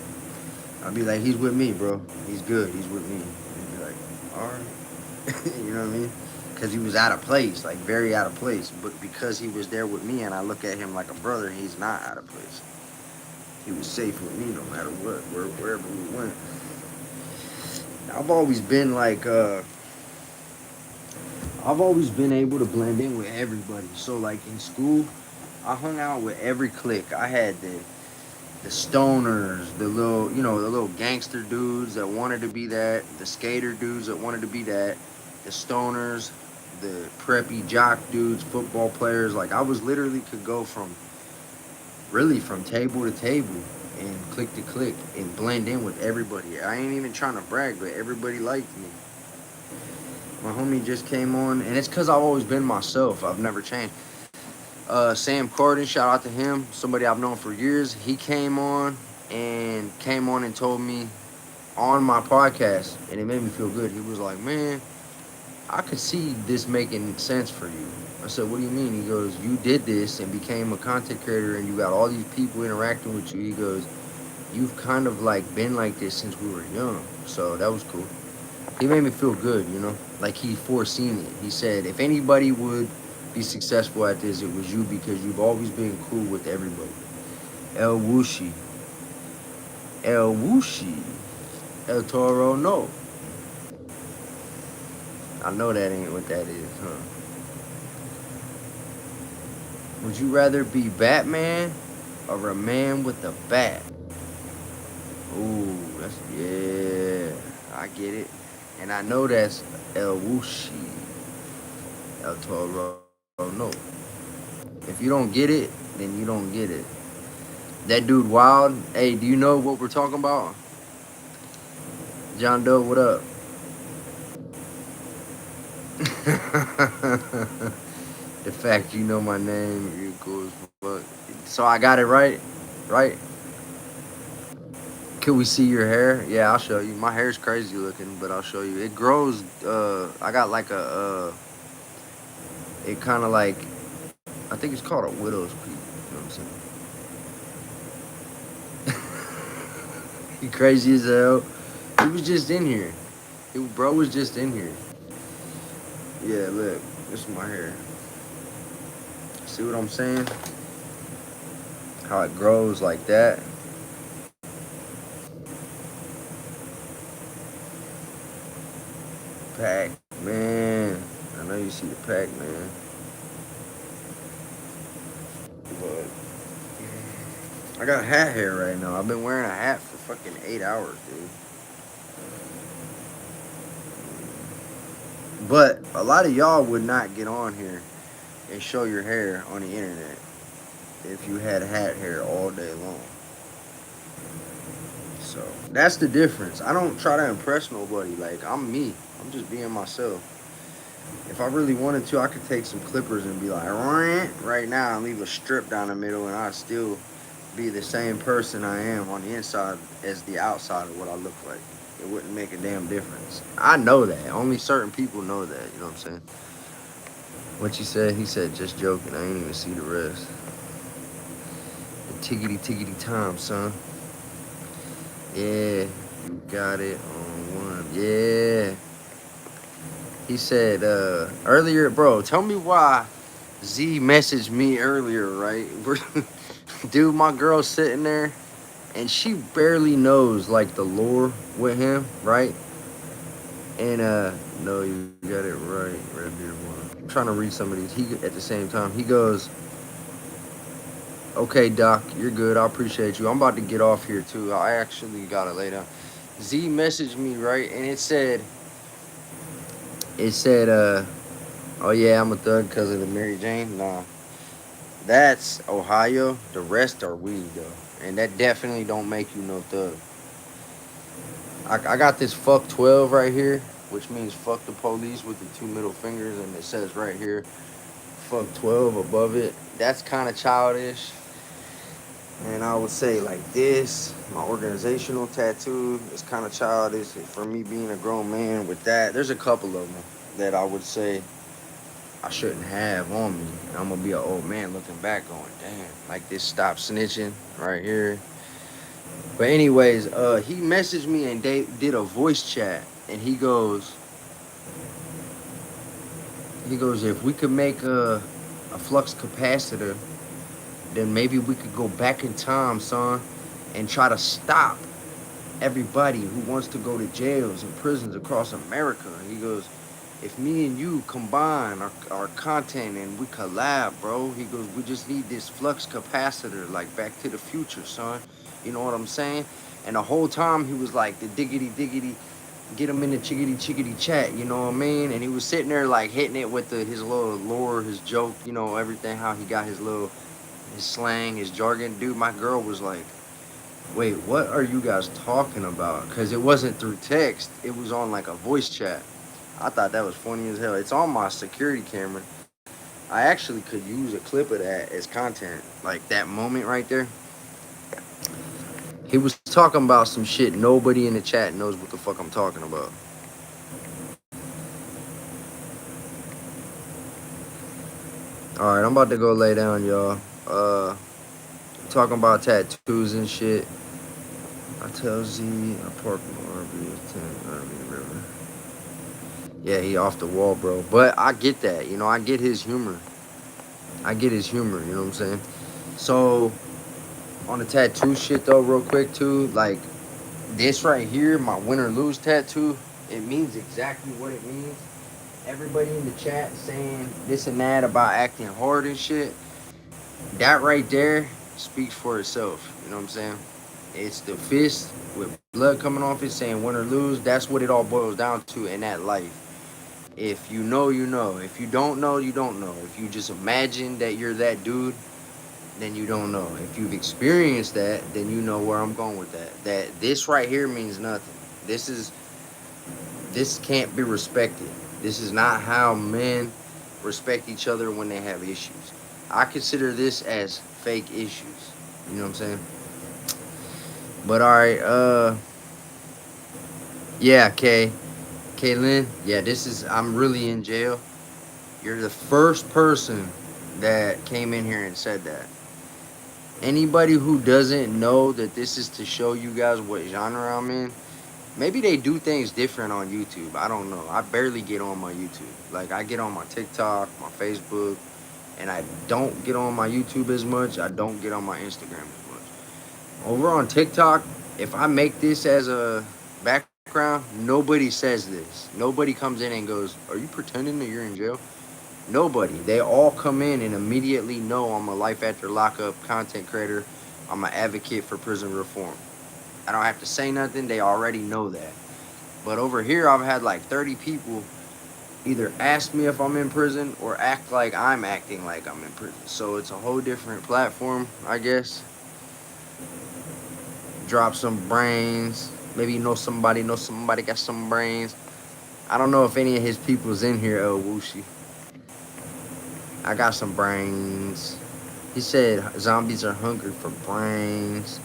I'd be like, "He's with me, bro. He's good. He's with me." And he'd be like, "All right," you know what I mean? Because he was out of place, like very out of place. But because he was there with me, and I look at him like a brother, he's not out of place. He was safe with me no matter what, wherever we went. I've always been like, I've always been able to blend in with everybody. So like in school, I hung out with every clique. I had the stoners, the little gangster dudes that wanted to be that, the skater dudes that wanted to be that, the stoners, the preppy jock dudes, football players. Like I was literally could go from really from table to table and click to click and blend in with everybody. I ain't even trying to brag, but everybody liked me. My homie just came on, and it's because I've always been myself. I've never changed. Sam Corden, shout out to him, somebody I've known for years. He came on and told me on my podcast, and it made me feel good. He was like, "Man, I could see this making sense for you." I said, "What do you mean?" He goes, "You did this and became a content creator, and you got all these people interacting with you." He goes, "You've kind of like been like this since we were young." So that was cool. He made me feel good, like he foreseen it. He said, "If anybody would be successful at this, it was you because you've always been cool with everybody." El Wushi. El Wushi. El Toro, no. I know that ain't what that is, huh? Would you rather be Batman or a man with a bat? Ooh, yeah, I get it. And I know that's El Wushi. El Toro, no. If you don't get it, then you don't get it. That dude wild. Hey, do you know what we're talking about? John Doe, what up? The fact you know my name, you're cool as fuck. So I got it right? Right? Can we see your hair? Yeah, I'll show you. My hair's crazy looking, but I'll show you. It grows, I got like it kind of like, I think it's called a widow's peak. You know what I'm saying? He crazy as hell. He was just in here. Bro was just in here. Yeah, look, this is my hair. See what I'm saying? How it grows like that. Pac Man. I know you see the Pac Man. But I got hat hair right now. I've been wearing a hat for fucking 8 hours, dude. But a lot of y'all would not get on here and show your hair on the internet if you had hat hair all day long. So that's the difference. I don't try to impress nobody. Like, I'm me. I'm just being myself. If I really wanted to, I could take some clippers and be like, right now, and leave a strip down the middle, and I'd still be the same person I am on the inside as the outside of what I look like. It wouldn't make a damn difference. I know that. Only certain people know that. You know what I'm saying? What you said? He said, just joking. I ain't even see the rest. The tiggity tiggity time, son. Yeah, you got it on one. Yeah. He said earlier, bro, tell me why Z messaged me earlier, right? Dude, my girl's sitting there and she barely knows like the lore with him, right? And no, you got it right, Red Beard One. I'm trying to read some of these. He at the same time, he goes, okay, Doc, you're good. I appreciate you. I'm about to get off here too. I actually gotta lay down. Z messaged me, right? And it said, oh yeah, I'm a thug because of the Mary Jane. Nah, that's Ohio. The rest are weed though, and that definitely don't make you no thug. I got this fuck 12 right here, which means fuck the police with the two middle fingers, and it says right here, fuck 12 above it. That's kind of childish. And I would say like this, my organizational tattoo is kind of childish. For me being a grown man with that, there's a couple of them that I would say I shouldn't have on me. And I'm gonna be an old man looking back going, damn, like this stop snitching right here. But anyways, he messaged me and they did a voice chat and he goes, if we could make a flux capacitor, then maybe we could go back in time, son, and try to stop everybody who wants to go to jails and prisons across America. He goes, if me and you combine our content and we collab, bro, he goes, we just need this flux capacitor, like Back to the Future, son. You know what I'm saying? And the whole time he was like, the diggity diggity, get him in the chickity chickity chat, you know what I mean? And he was sitting there like hitting it with his little lore, his joke, you know, everything, how he got his slang, his jargon. Dude, my girl was like, wait, what are you guys talking about? Because it wasn't through text, it was on like a voice chat. I thought that was funny as hell. It's on my security camera. I actually could use a clip of that as content, like that moment right there. He was talking about some shit nobody in the chat knows what the fuck I'm talking about. All right, I'm about to go lay down, y'all. Talking about tattoos and shit. I tell Z I park my RV at 10 RV River. Yeah, he off the wall, bro. But I get that, you know, I get his humor. You know what I'm saying? So on the tattoo shit though, real quick too, like this right here, my win or lose tattoo, it means exactly what it means. Everybody in the chat saying this and that about acting hard and shit, that right there speaks for itself. You know what I'm saying? It's the fist with blood coming off it saying win or lose. That's what it all boils down to in that life. If you know, you know. If you don't know, you don't know. If you just imagine that you're that dude, then you don't know. If you've experienced that, then you know where I'm going with that. That this right here means nothing. This can't be respected. This is not how men respect each other when they have issues. I consider this as fake issues. You know what I'm saying? But all right, yeah, Kaylin, yeah, I'm really in jail. You're the first person that came in here and said that. Anybody who doesn't know that this is to show you guys what genre I'm in, maybe they do things different on YouTube. I don't know. I barely get on my YouTube. Like, I get on my TikTok, my Facebook, and I don't get on my YouTube as much. I don't get on my Instagram as much. Over on TikTok, if I make this as a background, nobody says this. Nobody comes in and goes, "Are you pretending that you're in jail?" Nobody. They all come in and immediately know I'm a life after lockup content creator. I'm an advocate for prison reform. I don't have to say nothing. They already know that. But over here, I've had like 30 people either ask me if I'm in prison or act like I'm acting like I'm in prison. So it's a whole different platform, I guess. Drop some brains. Maybe you know somebody got some brains. I don't know if any of his people's in here, El Wushi. I got some brains. He said zombies are hungry for brains.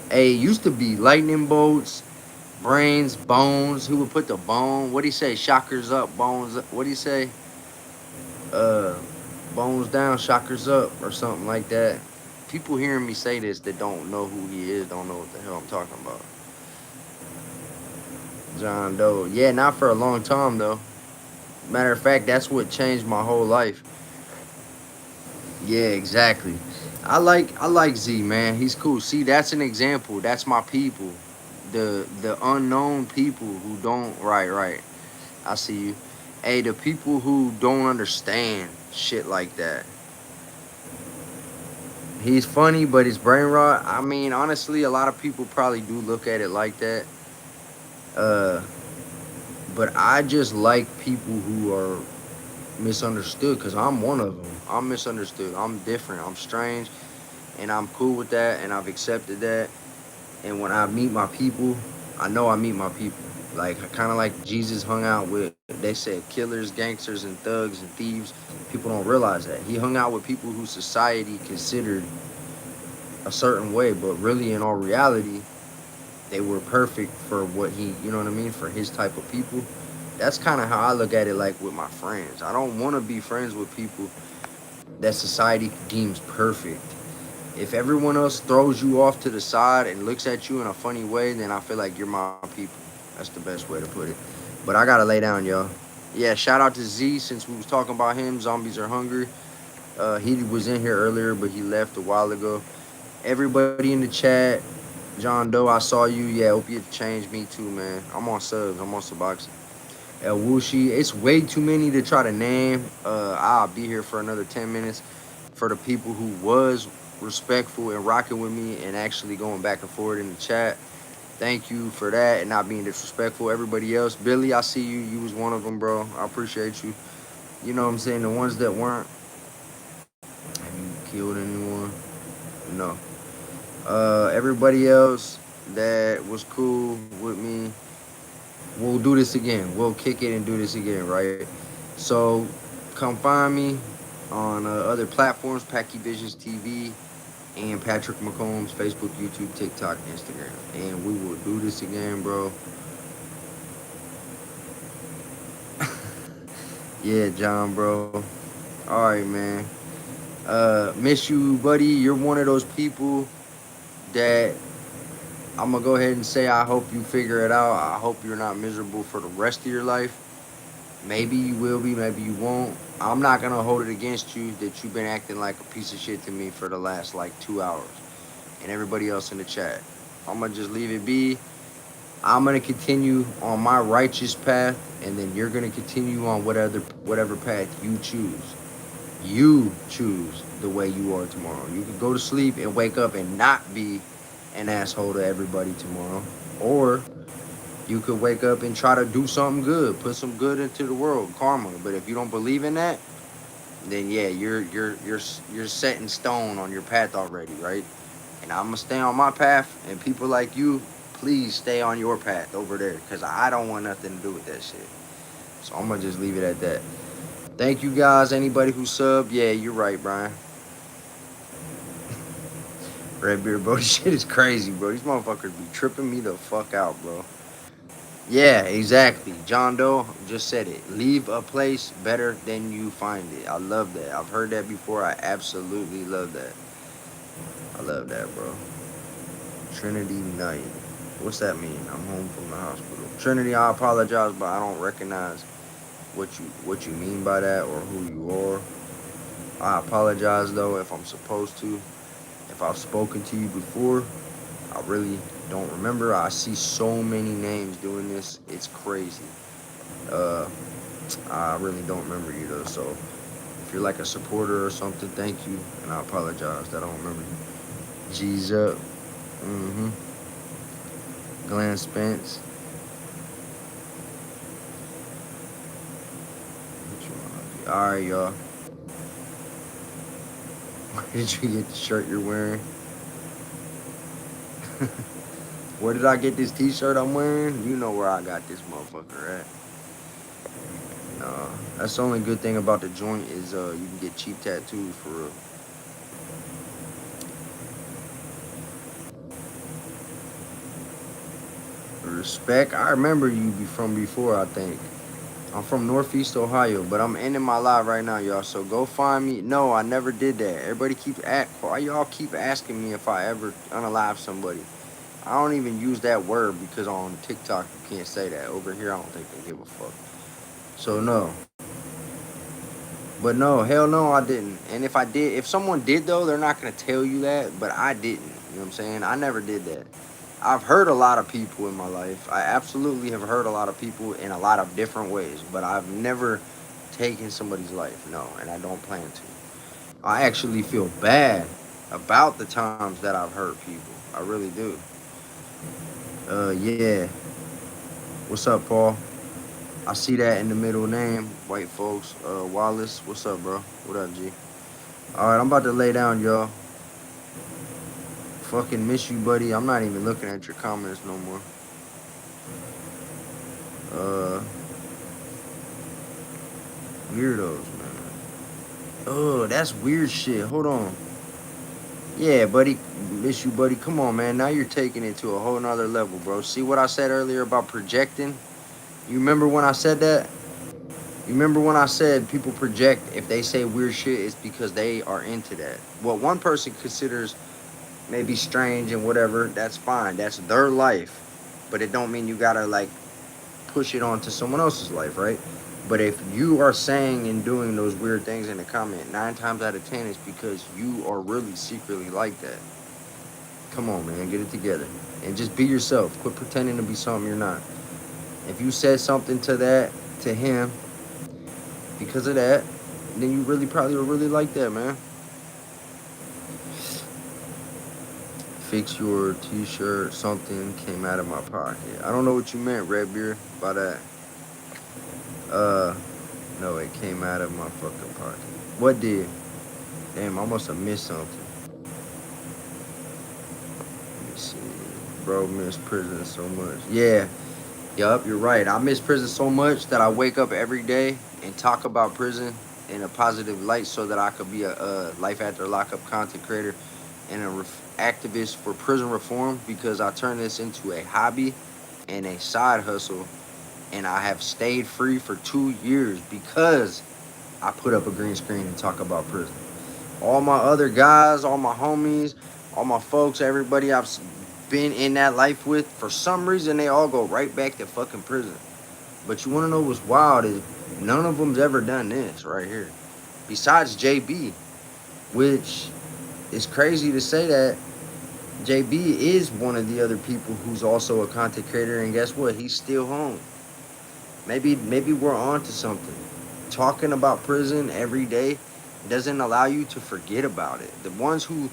Hey, it used to be lightning bolts, brains, bones. Who would put the bone? What do he say? Shockers up, bones up. What do you say? Uh, bones down, shockers up, or something like that. People hearing me say this that don't know who he is, don't know what the hell I'm talking about. John Doe. Yeah, not for a long time though. Matter of fact, that's what changed my whole life. Yeah, exactly. I like Z, man. He's cool. See, that's an example. That's my people. The unknown people who don't right. I see you. Hey, the people who don't understand shit like that. He's funny, but his brain rot. I mean, honestly, a lot of people probably do look at it like that. Uh, but I just like people who are misunderstood because I'm one of them. I'm misunderstood. I'm different. I'm strange, and I'm cool with that, and I've accepted that. And when I meet my people, I know I meet my people. Like kind of like Jesus hung out with. They said killers, gangsters, and thugs and thieves. People don't realize that he hung out with people who society considered a certain way, but really in all reality, they were perfect for what he, you know what I mean, for his type of people. That's kind of how I look at it. Like with my friends, I don't want to be friends with people that society deems perfect. If everyone else throws you off to the side and looks at you in a funny way, then I feel like you're my people. That's the best way to put it. But I gotta lay down, y'all. Yeah, shout out to Z since we was talking about him. Zombies are hungry. He was in here earlier, but he left a while ago. Everybody in the chat, John Doe, I saw you. Yeah, hope you changed me too, man. I'm on subs. I'm on Suboxy. El Wushi, it's way too many to try to name. I'll be here for another 10 minutes. For the people who was respectful and rocking with me and actually going back and forth in the chat, thank you for that and not being disrespectful. Everybody else, Billy, I see you. You was one of them, bro. I appreciate you. You know what I'm saying? The ones that weren't, have you killed anyone? No. Everybody else that was cool with me, we'll do this again. We'll kick it and do this again, right? So come find me on other platforms, PackyVisionsTv and Patrick McCombs, Facebook, YouTube, TikTok, Instagram. And we will do this again, bro. Yeah, John, bro. All right, man. Miss you, buddy. You're one of those people that I'm gonna go ahead and say I hope you figure it out. I hope you're not miserable for the rest of your life. Maybe you will be, maybe you won't. I'm not gonna hold it against you that you've been acting like a piece of shit to me for the last like 2 hours. And everybody else in the chat. I'm gonna just leave it be. I'm gonna continue on my righteous path, and then you're gonna continue on whatever path you choose. You choose the way you are tomorrow. You can go to sleep and wake up and not be an asshole to everybody tomorrow, or you could wake up and try to do something good, put some good into the world, karma. But if you don't believe in that, then yeah, you're set in stone on your path already, right? And I'm gonna stay on my path, and people like you, please stay on your path over there, because I don't want nothing to do with that shit. So I'm gonna just leave it at that. Thank you guys. Anybody who subbed, yeah, you're right, Brian. Redbeard, bro, this shit is crazy, bro. These motherfuckers be tripping me the fuck out, bro. Yeah, exactly. John Doe just said it. Leave a place better than you find it. I love that. I've heard that before. I absolutely love that. I love that, bro. Trinity Knight. What's that mean? I'm home from the hospital. Trinity, I apologize, but I don't recognize what you mean by that or who you are. I apologize though if I'm supposed to. If I've spoken to you before, I really don't remember. I see so many names doing this. It's crazy. Uh, I really don't remember you though. So if you're like a supporter or something, thank you. And I apologize that I don't remember you. G's up. Mm-hmm. Glenn Spence. All right, y'all. Where did you get the shirt you're wearing? Where did I get this t-shirt I'm wearing? You know where I got this motherfucker at. That's the only good thing about the joint is you can get cheap tattoos for real. Respect. I remember you from before, I think. I'm from Northeast Ohio, but I'm ending my live right now, y'all. So go find me. No, I never did that. Everybody why y'all keep asking me if I ever unalive somebody? I don't even use that word because on TikTok you can't say that. Over here, I don't think they give a fuck. So no. But no, hell no, I didn't. And if I did, if someone did though, they're not gonna tell you that. But I didn't. You know what I'm saying? I never did that. I've hurt a lot of people in my life. I absolutely have hurt a lot of people in a lot of different ways. But I've never taken somebody's life. No, and I don't plan to. I actually feel bad about the times that I've hurt people. I really do. Yeah. What's up, Paul? I see that in the middle name, white folks. Wallace, what's up, bro? What up, G? All right, I'm about to lay down, y'all. Fucking miss you, buddy. I'm not even looking at your comments no more. Uh, Weirdos, man. Oh, that's weird shit. Hold on. Yeah, buddy. Miss you, buddy. Come on, man. Now you're taking it to a whole nother level, bro. See what I said earlier about projecting? You remember when I said that? You remember when I said people project if they say weird shit, it's because they are into that. What one person considers maybe strange and whatever, that's fine. That's their life. But it don't mean you gotta like push it onto someone else's life, right? But if you are saying and doing those weird things in the comment, 9 times out of 10, it's because you are really secretly like that. Come on, man, get it together. And just be yourself. Quit pretending to be something you're not. If you said something to him, because of that, then you really probably were really like that, man. Fix your t-shirt, something came out of my pocket. I don't know what you meant, Redbeard, by that. No, it came out of my fucking pocket. What did? Damn, I must have missed something. Let me see. Bro, miss prison so much. Yeah. Yup, you're right. I miss prison so much that I wake up every day and talk about prison in a positive light so that I could be a life after lockup content creator and a activist for prison reform, because I turned this into a hobby and a side hustle, and I have stayed free for 2 years because I put up a green screen and talk about prison. All my other guys, all my homies, all my folks, everybody I've been in that life with, for some reason they all go right back to fucking prison. But you want to know what's wild is none of them's ever done this right here, besides JB, which is crazy to say that JB is one of the other people who's also a content creator, and guess what? He's still home. Maybe we're on to something. Talking about prison every day doesn't allow you to forget about it. The ones who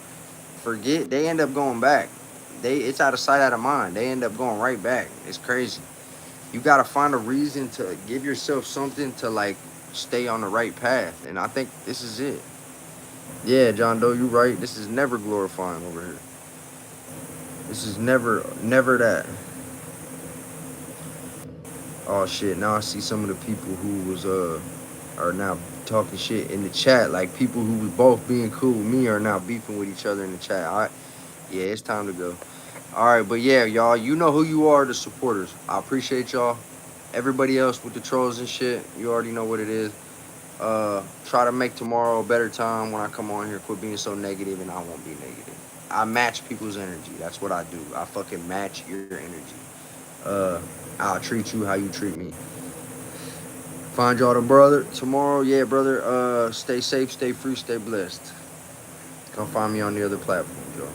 forget, they end up going back. It's out of sight, out of mind. They end up going right back. It's crazy. You gotta find a reason to give yourself something to like stay on the right path. And I think this is it. Yeah, John Doe, you're right. This is never glorifying over here. This is never that. Oh shit, now I see some of the people who was are now talking shit in the chat. Like people who was both being cool with me are now beefing with each other in the chat. All right, yeah, it's time to go. All right, but yeah, y'all, you know who you are, the supporters. I appreciate y'all. Everybody else with the trolls and shit, you already know what it is. Try to make tomorrow a better time when I come on here. Quit being so negative, and I won't be negative. I match people's energy. That's what I do. I fucking match your energy. I'll treat you how you treat me. Find y'all the brother tomorrow. Yeah, brother. Stay safe, stay free, stay blessed. Come find me on the other platforms, y'all.